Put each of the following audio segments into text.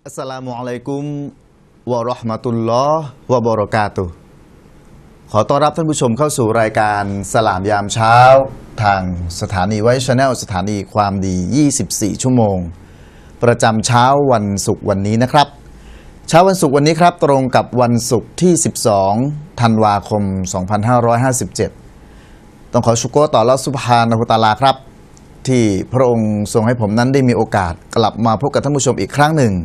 อัสสลามุอะลัยกุมวะเราะห์มะตุลลอฮ์วะบะเราะกาตุฮ์ขอต้อนรับท่านผู้ชมเข้าสู่รายการสลามยามเช้าทางสถานีไวท์ชาแนลสถานีความดี24ชั่วโมงประจำเช้าวันศุกร์วันนี้นะครับเช้าวันศุกร์วันนี้ครับตรงกับวันศุกร์ที่12ธันวาคม2557ต้องขอชุกรต่ออัลเลาะห์ซุบฮานะฮูวะตะอาลาครับที่พระองค์ทรงให้ผมนั้นได้มีโอกาสกลับมาพบกับท่านผู้ชมอีกครั้งหนึ่ง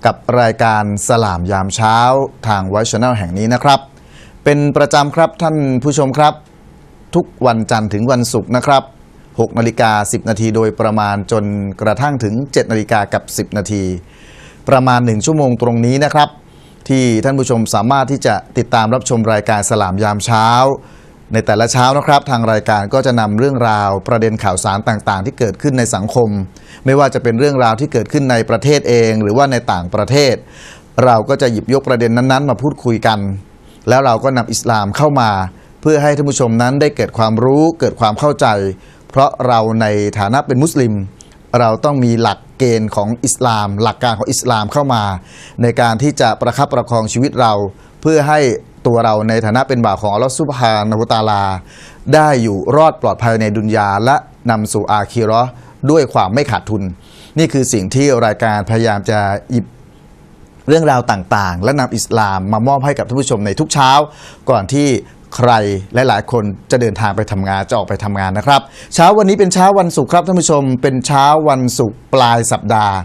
กับรายการสลามยามเช้าทางไวท์ชาแนลแห่งนี้นะครับเป็นประจำครับท่านผู้ชมครับทุกวันจันทร์ถึงวันศุกร์นะครับ6:10 นาทีโดยประมาณจนกระทั่งถึง7:10 นาทีประมาณ1ชั่วโมงตรงนี้นะครับที่ท่านผู้ชมสามารถที่จะติดตามรับชมรายการสลามยามเช้าในแต่ละเช้านะครับทางรายการก็จะนำเรื่องราวประเด็นข่าวสารต่างๆที่เกิดขึ้นในสังคมไม่ว่าจะเป็นเรื่องราวที่เกิดขึ้นในประเทศเองหรือว่าในต่างประเทศเราก็จะหยิบยกประเด็นนั้นๆมาพูดคุยกันแล้วเราก็นำอิสลามเข้ามาเพื่อให้ท่านผู้ชมนั้นได้เกิดความรู้เกิดความเข้าใจเพราะเราในฐานะเป็นมุสลิมเราต้องมีหลักเกณฑ์ของอิสลามหลักการของอิสลามเข้ามาในการที่จะประคับประคองชีวิตเราเพื่อให้ตัวเราในฐานะเป็นบ่าวของอัลเลาะห์ซุบฮานะฮูวะตะอาลาได้อยู่รอดปลอดภัยในดุนยาและนำสู่อาคิเราะห์ด้วยความไม่ขาดทุนนี่คือสิ่งที่รายการพยายามจะหยิบเรื่องราวต่างๆและนำอิสลามมามอบให้กับท่านผู้ชมในทุกเช้าก่อนที่ใครและหลายคนจะเดินทางไปทำงานจะออกไปทำงานนะครับเช้าวันนี้เป็นเช้าวันศุกร์ครับท่านผู้ชมเป็นเช้าวันศุกร์ปลายสัปดาห์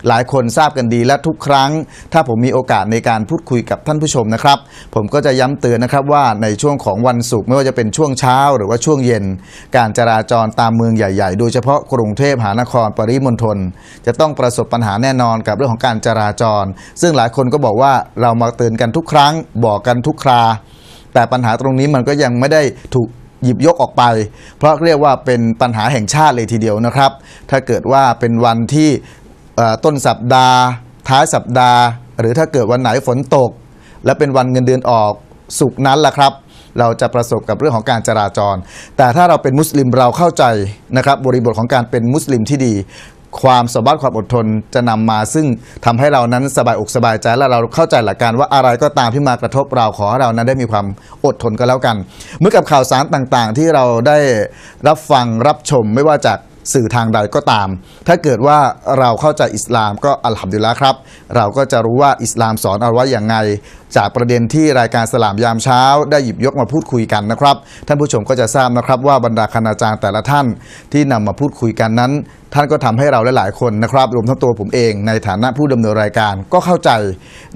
หลายคนทราบกันดีและทุกครั้งถ้าผมมีโอกาสในการพูดคุยกับท่านผู้ชมนะครับผมก็จะย้ำเตือนนะครับว่าในช่วงของวันศุกร์ไม่ว่าจะเป็นช่วงเช้าหรือว่าช่วงเย็นการจราจรตามเมืองใหญ่ๆโดยเฉพาะกรุงเทพมหานครปริมณฑลจะต้องประสบปัญหาแน่นอนกับเรื่องของการจราจรซึ่งหลายคนก็บอกว่าเรามาเตือนกันทุกครั้งบอกกันทุกคราแต่ปัญหาตรงนี้มันก็ยังไม่ได้ถูกหยิบยกออกไปเพราะเรียกว่าเป็นปัญหาแห่งชาติเลยทีเดียวนะครับถ้าเกิดว่าเป็นวันที่ต้นสัปดาห์ท้ายสัปดาห์หรือถ้าเกิดวันไหนฝนตกและเป็นวันเงินเดือนออกศุกร์นั้นแหละครับเราจะประสบกับเรื่องของการจราจรแต่ถ้าเราเป็นมุสลิมเราเข้าใจนะครับบริบทของการเป็นมุสลิมที่ดีความสบายความอดทนจะนำมาซึ่งทำให้เรานั้นสบายอกสบายใจและเราเข้าใจหลักการว่าอะไรก็ตามที่มากระทบเราขอให้เรานั้นได้มีความอดทนก็แล้วกันเมื่อกับข่าวสารต่างๆที่เราได้รับฟังรับชมไม่ว่าจากสื่อทางใดก็ตามถ้าเกิดว่าเราเข้าใจอิสลามก็อัลฮัมดุลิลละห์ครับเราก็จะรู้ว่าอิสลามสอนเอาไว้อย่างไงจากประเด็นที่รายการสลามยามเช้าได้หยิบยกมาพูดคุยกันนะครับท่านผู้ชมก็จะทราบนะครับว่าบรรดาคณาจารย์แต่ละท่านที่นำมาพูดคุยกันนั้นท่านก็ทำให้เราหลายๆคนนะครับรวมทั้งตัวผมเองในฐานะผู้ดำเนินรายการก็เข้าใจ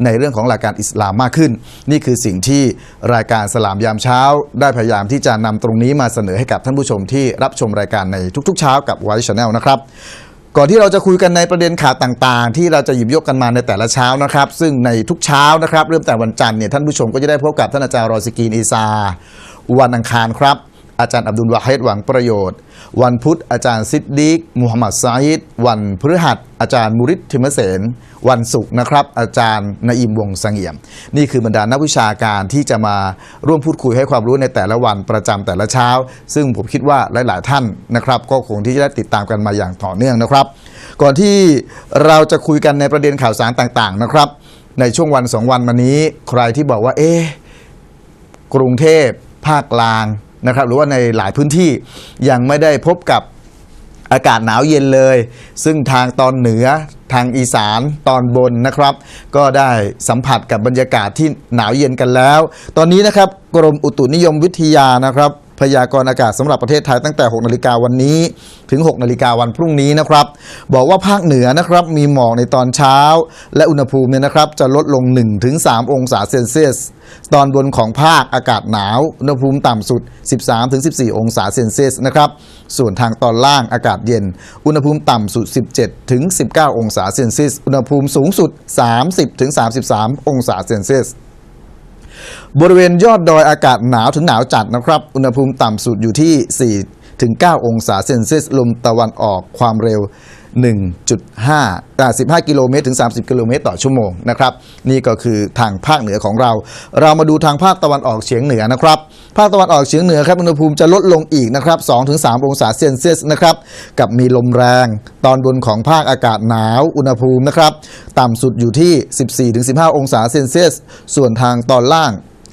ในเรื่องของหลักการอิสลามมากขึ้นนี่คือสิ่งที่รายการสลามยามเช้าได้พยายามที่จะนำตรงนี้มาเสนอให้กับท่านผู้ชมที่รับชมรายการในทุกๆเช้ากับไวท์ชาแนลนะครับก่อนที่เราจะคุยกันในประเด็นข่าวต่างๆที่เราจะหยิบยกกันมาในแต่ละเช้านะครับซึ่งในทุกเช้านะครับเริ่มแต่วันจันทร์เนี่ยท่านผู้ชมก็จะได้พบกับท่านอาจารย์รอซิกีนอีซาวันอังคารครับอาจารย์อับดุลวาฮิดหวังประโยชน์วันพุธอาจารย์ซิดดีกมุฮัมมัดซาอิดวันพฤหัสอาจารย์มุริดทิมเสนวันศุกร์นะครับอาจารย์นอิมวงศ์เสงี่ยมนี่คือบรรดานักวิชาการที่จะมาร่วมพูดคุยให้ความรู้ในแต่ละวันประจำแต่ละเช้าซึ่งผมคิดว่าหลายๆท่านนะครับก็คงที่จะได้ติดตามกันมาอย่างต่อเนื่องนะครับก่อนที่เราจะคุยกันในประเด็นข่าวสารต่างๆนะครับในช่วงวัน2วันมานี้ใครที่บอกว่ากรุงเทพภาคกลางนะครับหรือว่าในหลายพื้นที่ยังไม่ได้พบกับอากาศหนาวเย็นเลยซึ่งทางตอนเหนือทางอีสานตอนบนนะครับก็ได้สัมผัสกับบรรยากาศที่หนาวเย็นกันแล้วตอนนี้นะครับกรมอุตุนิยมวิทยานะครับพยากรณ์อากาศสำหรับประเทศไทยตั้งแต่6 นาฬิกาวันนี้ถึง6 นาฬิกาวันพรุ่งนี้นะครับบอกว่าภาคเหนือนะครับมีหมอกในตอนเช้าและอุณหภูมิเนี่ยนะครับจะลดลง 1-3 องศาเซลเซียสตอนบนของภาคอากาศหนาวอุณหภูมิต่ำสุด 13-14 องศาเซลเซียสนะครับส่วนทางตอนล่างอากาศเย็นอุณหภูมิต่ำสุด 17-19 องศาเซลเซียสอุณหภูมิสูงสุด 30-33 องศาเซลเซียสบริเวณยอดดอยอากาศหนาวถึงหนาวจัดนะครับอุณหภูมิต่ำสุดอยู่ที่ 4-9 องศาเซลเซียสลมตะวันออกความเร็ว 15 กิโลเมตรถึง30 กิโลเมตรต่อชั่วโมงนะครับนี่ก็คือทางภาคเหนือของเรามาดูทางภาคตะวันออกเฉียงเหนือนะครับภาคตะวันออกเฉียงเหนือครับอุณหภูมิจะลดลงอีกนะครับ 2-3 องศาเซนเซียสนะครับกับมีลมแรงตอนบนของภาคอากาศหนาวอุณหภูมินะครับต่ำสุดอยู่ที่ 14-15 องศาเซนเซียสส่วนทางตอนล่าง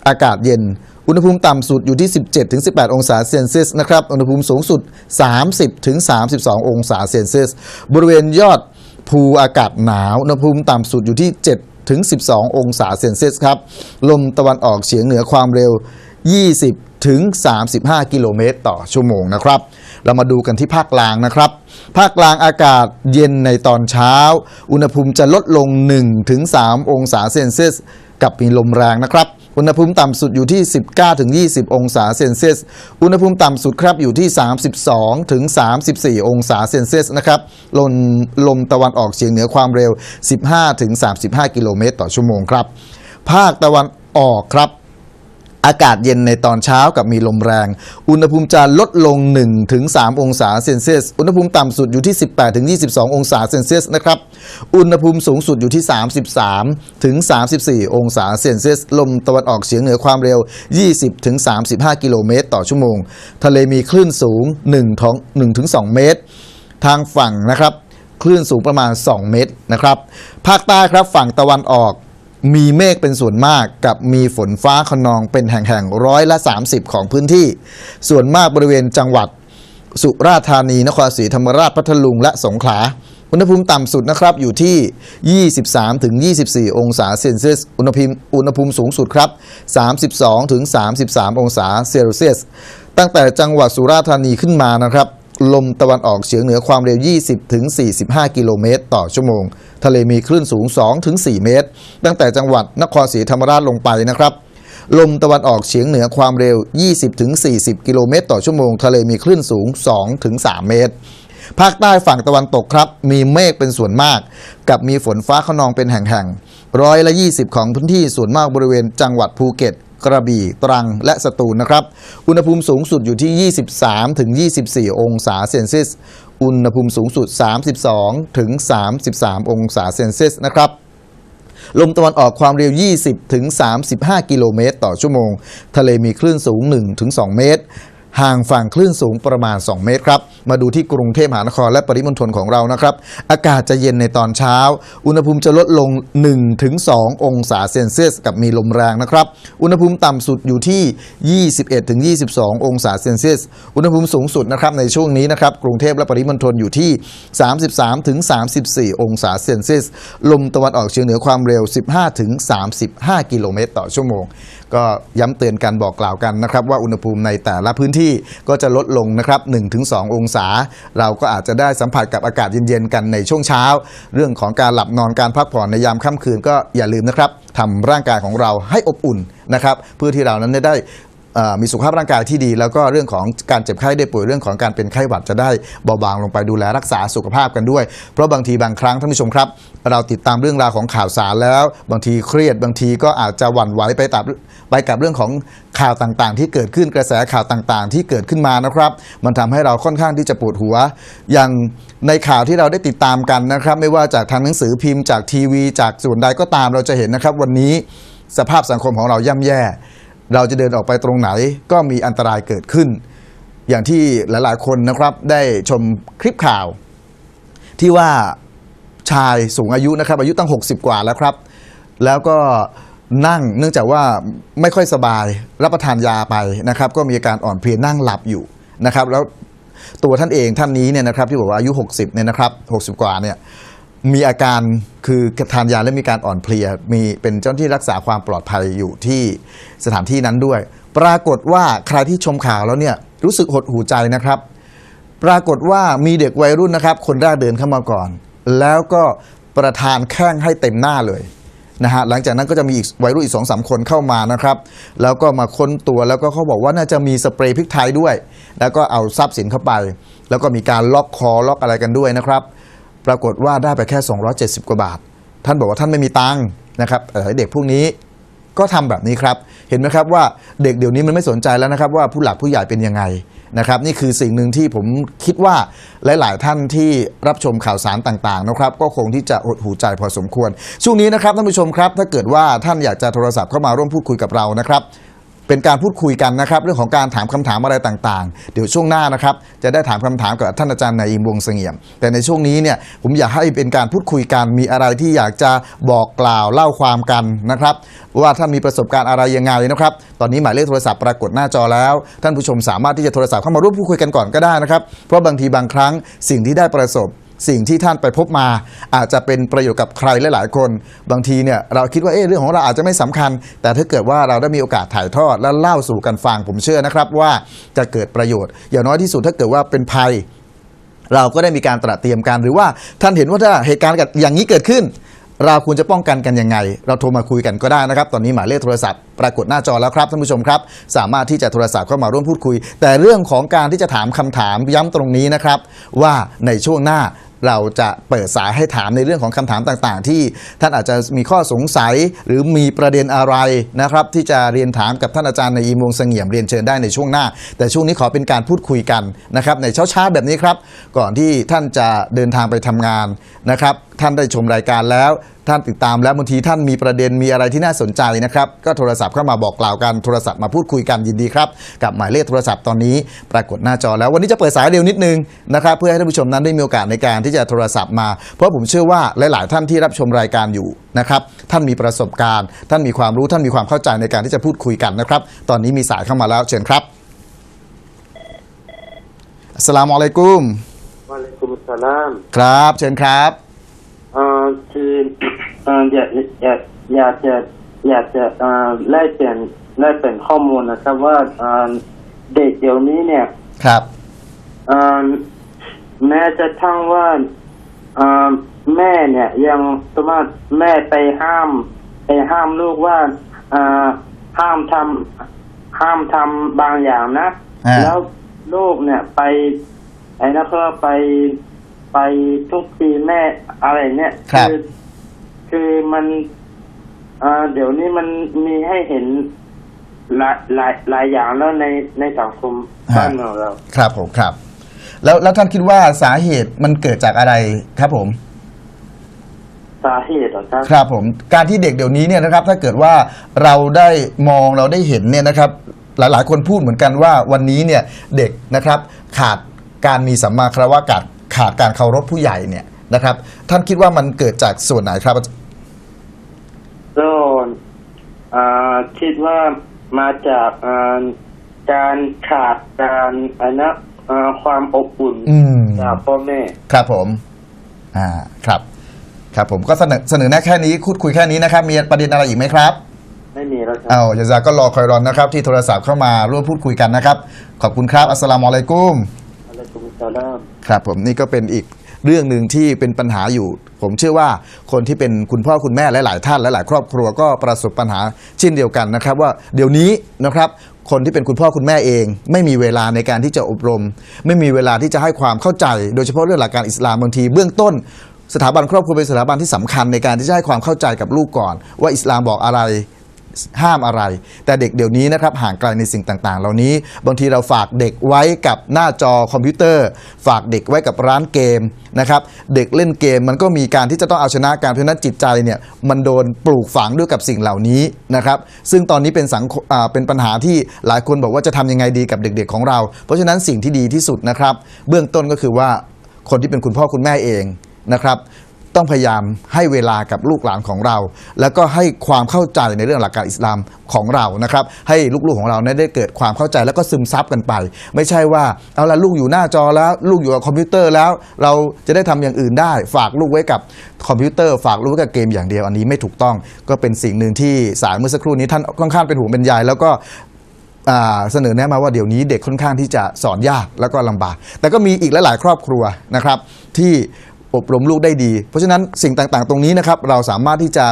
อากาศเย็นอุณหภูมิต่ำสุดอยู่ที่ 17-18 องศาเซนเซียสนะครับอุณหภูมิสูงสุด 30-32 องศาเซนเซียสบริเวณยอดภูอากาศหนาวอุณหภูมิต่ำสุดอยู่ที่ 7-12 องศาเซนเซียสครับลมตะวันออกเฉียงเหนือความเร็ว 20-35 กิโลเมตรต่อชั่วโมงนะครับเรามาดูกันที่ภาคกลางนะครับภาคกลางอากาศเย็นในตอนเช้าอุณหภูมิจะลดลง 1-3 องศาเซนเซียสกับมีลมแรงนะครับอุณหภูมิต่ำสุดอยู่ที่ 19-20 องศาเซนเซียสอุณหภูมิต่ำสุดครับอยู่ที่ 32-34 องศาเซนเซียสนะครับลมตะวันออกเฉียงเหนือความเร็ว 15-35 กิโลเมตรต่อชั่วโมงครับภาคตะวันออกครับอากาศเย็นในตอนเช้ากับมีลมแรงอุณหภูมิจะลดลง 1-3 องศาเซนเซียสอุณหภูมิต่ำสุดอยู่ที่ 18-22 องศาเซนเซียสนะครับอุณหภูมิสูงสุดอยู่ที่ 33-34 องศาเซนเซียสลมตะวันออกเฉียงเหนือความเร็ว 20-35 กิโลเมตรต่อชั่วโมงทะเลมีคลื่นสูง 1-2 เมตรทางฝั่งนะครับคลื่นสูงประมาณ 2 เมตรนะครับภาคใต้ครับฝั่งตะวันออกมีเมฆเป็นส่วนมากกับมีฝนฟ้าคะนองเป็นแห่งๆ30%ของพื้นที่ส่วนมากบริเวณจังหวัดสุราษฎร์ธานีนครศรีธรรมราชพัทลุงและสงขลาอุณหภูมิต่ำสุดนะครับอยู่ที่ 23-24 องศาเซนเซียสอุณหภูมิสูงสุดครับ 32-33 องศาเซลเซียสตั้งแต่จังหวัดสุราษฎร์ธานีขึ้นมานะครับลมตะวันออกเฉียงเหนือความเร็ว 20-45 กิโลเมตรต่อชั่วโมงทะเลมีคลื่นสูง 2-4 เมตรตั้งแต่จังหวัดนครศรีธรรมราชลงไปนะครับลมตะวันออกเฉียงเหนือความเร็ว 20-40 กิโลเมตรต่อชั่วโมงทะเลมีคลื่นสูง 2-3 เมตรภาคใต้ฝั่งตะวันตกครับมีเมฆเป็นส่วนมากกับมีฝนฟ้าคะนองเป็นแห่งๆ20%ของพื้นที่ส่วนมากบริเวณจังหวัดภูเก็ตกระบี่ตรังและสตูลนะครับอุณหภูมิสูงสุดอยู่ที่ 23-24 องศาเซนเซียสอุณหภูมิสูงสุด 32-33 องศาเซนเซียสนะครับลมตะวันออกความเร็ว 20-35 กิโลเมตรต่อชั่วโมงทะเลมีคลื่นสูง 1-2 เมตรห่างฝั่งคลื่นสูงประมาณ 2 เมตรครับมาดูที่กรุงเทพมหานครและปริมณฑลของเรานะครับอากาศจะเย็นในตอนเช้าอุณหภูมิจะลดลง 1-2 องศาเซนเซียสกับมีลมแรงนะครับอุณหภูมิต่ำสุดอยู่ที่ 21-22 องศาเซนเซียสอุณหภูมิสูงสุดนะครับในช่วงนี้นะครับกรุงเทพและปริมณฑลอยู่ที่ 33-34 องศาเซนเซียสลมตะวันออกเฉียงเหนือความเร็ว 15-35 กิโลเมตรต่อชั่วโมงก็ย้ำเตือนกันบอกกล่าวกันนะครับว่าอุณหภูมิในแต่ละพื้นที่ก็จะลดลงนะครับ 1-2 องศาเราก็อาจจะได้สัมผัสกับอากาศเย็นๆกันในช่วงเช้าเรื่องของการหลับนอนการพักผ่อนในยามค่ำคืนก็อย่าลืมนะครับทำร่างกายของเราให้อบอุ่นนะครับเพื่อที่เรานั้นได้มีสุขภาพร่างกายที่ดีแล้วก็เรื่องของการเจ็บไข้ได้ป่วยเรื่องของการเป็นไข้หวัดจะได้เบาบางลงไปดูแลรักษาสุขภาพกันด้วยเพราะบางทีบางครั้งท่านผู้ชมครับเราติดตามเรื่องราวของข่าวสารแล้วบางทีเครียดบางทีก็อาจจะหวั่นไหวไปกับเรื่องของข่าวต่างๆที่เกิดขึ้นกระแสข่าวต่างๆที่เกิดขึ้นมานะครับมันทำให้เราค่อนข้างที่จะปวดหัวอย่างในข่าวที่เราได้ติดตามกันนะครับไม่ว่าจากทางหนังสือพิมพ์จากทีวีจากส่วนใดก็ตามเราจะเห็นนะครับวันนี้สภาพสังคมของเราย่ำแย่เราจะเดินออกไปตรงไหนก็มีอันตรายเกิดขึ้นอย่างที่หลายๆคนนะครับได้ชมคลิปข่าวที่ว่าชายสูงอายุนะครับอายุตั้ง60 กว่าแล้วครับแล้วก็นั่งเนื่องจากว่าไม่ค่อยสบายรับประทานยาไปนะครับก็มีอาการอ่อนเพลียนั่งหลับอยู่นะครับแล้วตัวท่านเองท่านนี้เนี่ยนะครับที่บอกว่าอายุ60เนี่ยนะครับ60 กว่าเนี่ยมีอาการคือทานยาและมีการอ่อนเพลียมีเป็นเจ้าหน้าที่รักษาความปลอดภัยอยู่ที่สถานที่นั้นด้วยปรากฏว่าใครที่ชมข่าวแล้วเนี่ยรู้สึกหดหู่ใจนะครับปรากฏว่ามีเด็กวัยรุ่นนะครับคนแรกเดินเข้ามาก่อนแล้วก็ประทานแข้งให้เต็มหน้าเลยนะฮะหลังจากนั้นก็จะมีอีกวัยรุ่นอีก 2-3 คนเข้ามานะครับแล้วก็มาค้นตัวแล้วก็เขาบอกว่าน่าจะมีสเปรย์พริกไทยด้วยแล้วก็เอาทรัพย์สินเข้าไปแล้วก็มีการล็อกคอล็อกอะไรกันด้วยนะครับปรากฏว่าได้ไปแค่270 กว่าบาทท่านบอกว่าท่านไม่มีตังค์นะครับเด็กพวกนี้ก็ทำแบบนี้ครับเห็นไหมครับว่าเด็กเดี๋ยวนี้มันไม่สนใจแล้วนะครับว่าผู้หลักผู้ใหญ่เป็นยังไง นะครับนี่คือสิ่งหนึ่งที่ผมคิดว่าหลายๆท่านที่รับชมข่าวสารต่างๆนะครับก็คงที่จะอดหูใจพอสมควรช่วงนี้นะครับท่านผู้ชมครับถ้าเกิดว่าท่านอยากจะโทรศัพท์เข้ามาร่วมพูดคุยกับเรานะครับเป็นการพูดคุยกันนะครับเรื่องของการถามคำถามอะไรต่างๆเดี๋ยวช่วงหน้านะครับจะได้ถามคำถามกับท่านอาจารย์นอิมวงศ์เสงี่ยมแต่ในช่วงนี้เนี่ยผมอยากให้เป็นการพูดคุยกันมีอะไรที่อยากจะบอกกล่าวเล่าความกันนะครับว่าท่านมีประสบการณ์อะไรยังไงนะครับตอนนี้หมายเลขโทรศัพท์ปรากฏหน้าจอแล้วท่านผู้ชมสามารถที่จะโทรศัพท์เข้ามาร่วมพูดคุยกันก่อนก็ได้นะครับเพราะบางทีบางครั้งสิ่งที่ได้ประสบสิ่งที่ท่านไปพบมาอาจจะเป็นประโยชน์กับใครหลายๆคนบางทีเนี่ยเราคิดว่าเรื่องของเราอาจจะไม่สำคัญแต่ถ้าเกิดว่าเราได้มีโอกาสถ่ายทอดและเล่าสู่กันฟังผมเชื่อนะครับว่าจะเกิดประโยชน์อย่างน้อยที่สุดถ้าเกิดว่าเป็นภัยเราก็ได้มีการตระเตรียมกันหรือว่าท่านเห็นว่าถ้าเหตุการณ์อย่างนี้เกิดขึ้นเราควรจะป้องกันกันยังไงเราโทรมาคุยกันก็ได้นะครับตอนนี้หมายเลขโทรศัพท์ปรากฏหน้าจอแล้วครับท่านผู้ชมครับสามารถที่จะโทรศัพท์เข้ามาร่วมพูดคุยแต่เรื่องของการที่จะถามคำถามย้ำตรงนี้นะครับว่าในช่วงหน้าเราจะเปิดสายให้ถามในเรื่องของคำถามต่างๆที่ท่านอาจจะมีข้อสงสัยหรือมีประเด็นอะไรนะครับที่จะเรียนถามกับท่านอาจารย์นอิมวงศ์เสงี่ยมเรียนเชิญได้ในช่วงหน้าแต่ช่วงนี้ขอเป็นการพูดคุยกันนะครับในเช้าๆแบบนี้ครับก่อนที่ท่านจะเดินทางไปทำงานนะครับท่านได้ชมรายการแล้วท่านติดตามแล้วบางทีท่านมีประเด็นมีอะไรที่น่าสนใจนะครับก็โทรศัพท์เข้ามาบอกกล่าวกันโทรศัพท์มาพูดคุยกันยินดีครับกับหมายเลขโทรศัพท์ตอนนี้ปรากฏหน้าจอแล้ววันนี้จะเปิดสายเร็วนิดนึงนะครับเพื่อให้ท่านผู้ชมนั้นได้มีโอกาสในการที่จะโทรศัพท์มาเพราะผมเชื่อว่าหลายๆท่านที่รับชมรายการอยู่นะครับท่านมีประสบการณ์ท่านมีความรู้ท่านมีความเข้าใจในการที่จะพูดคุยกันนะครับตอนนี้มีสายเข้ามาแล้วเชิญครับอัสสลามุอะลัยกุมวะอะลัยกุมุสสลามครับเชิญครับคืออยากจะแลกเปลี่ยนข้อมูลนะครับว่าเด็กเดี๋ยวนี้เนี่ยครับแม้จะทั้งว่าแม่เนี่ยยังสมมติแม่ไปห้ามลูกว่าห้ามทำบางอย่างนะแล้วลูกเนี่ยไปไปทุกทีแม่อะไรเนี่ยคือมันเดี๋ยวนี้มันมีให้เห็นหลายอย่างแล้วในสังคมบ้านของเราครับผมครับแล้วท่านคิดว่าสาเหตุมันเกิดจากอะไรครับผมสาเหตุเหรอครับครับผมการที่เด็กเดี๋ยวนี้เนี่ยนะครับถ้าเกิดว่าเราได้มองเราได้เห็นเนี่ยนะครับหลายๆคนพูดเหมือนกันว่าวันนี้เนี่ยเด็กนะครับขาดการมีสัมมาคารวะขาดการเคารพผู้ใหญ่เนี่ยนะครับท่านคิดว่ามันเกิดจากส่วนไหนครับก็คิดว่ามาจากการขาดการความอบอุ่นจากพ่อแม่ครับผมครับผมก็เสนอแนะแค่นี้พูดคุยแค่นี้นะครับมีประเด็นอะไรอีกไหมครับไม่มีแล้วครับยาซาก็รอคอยรอนนะครับที่โทรศัพท์เข้ามาร่วมพูดคุยกันนะครับขอบคุณครับอัสสลามุอะลัยกุมครับผมนี่ก็เป็นอีกเรื่องหนึ่งที่เป็นปัญหาอยู่ผมเชื่อว่าคนที่เป็นคุณพ่อคุณแม่หลายๆท่านหลายๆครอบครัวก็ประสบปัญหาเช่นเดียวกันนะครับว่าเดี๋ยวนี้นะครับคนที่เป็นคุณพ่อคุณแม่เองไม่มีเวลาในการที่จะอบรมไม่มีเวลาที่จะให้ความเข้าใจโดยเฉพาะเรื่องหลักการอิสลามบางทีเบื้องต้นสถาบันครอบครัวเป็นสถาบันที่สำคัญในการที่จะให้ความเข้าใจกับลูกก่อนว่าอิสลามบอกอะไรห้ามอะไรแต่เด็กเดี๋ยวนี้นะครับห่างไกลในสิ่งต่างๆเหล่านี้บางทีเราฝากเด็กไว้กับหน้าจอคอมพิวเตอร์ฝากเด็กไว้กับร้านเกมนะครับเด็กเล่นเกมมันก็มีการที่จะต้องเอาชนะการเพราะนั้นจิตใจเนี่ยมันโดนปลูกฝังด้วยกับสิ่งเหล่านี้นะครับซึ่งตอนนี้เป็นปัญหาที่หลายคนบอกว่าจะทำยังไงดีกับเด็กๆของเราเพราะฉะนั้นสิ่งที่ดีที่สุดนะครับเบื้องต้นก็คือว่าคนที่เป็นคุณพ่อคุณแม่เองนะครับต้องพยายามให้เวลากับลูกหลานของเราแล้วก็ให้ความเข้าใจในเรื่องหลักการอิสลามของเรานะครับให้ลูกๆของเราได้เกิดความเข้าใจแล้วก็ซึมซับกันไปไม่ใช่ว่าเอาละลูกอยู่หน้าจอแล้วลูกอยู่กับคอมพิวเตอร์แล้วเราจะได้ทำอย่างอื่นได้ฝากลูกไว้กับคอมพิวเตอร์ฝากลูกไว้กับเกมอย่างเดียวอันนี้ไม่ถูกต้องก็เป็นสิ่งหนึ่งที่สายเมื่อสักครู่นี้ท่านค่อนข้างเป็นห่วงเป็นใยแล้วก็เสนอแนะมาว่าเดี๋ยวนี้เด็กค่อนข้างที่จะสอนยากแล้วก็ลำบากแต่ก็มีอีกหลายๆครอบครัวนะครับที่อบรมลูกได้ดีเพราะฉะนั้นสิ่งต่างๆตรงนี้นะครับเราสามารถที่จะ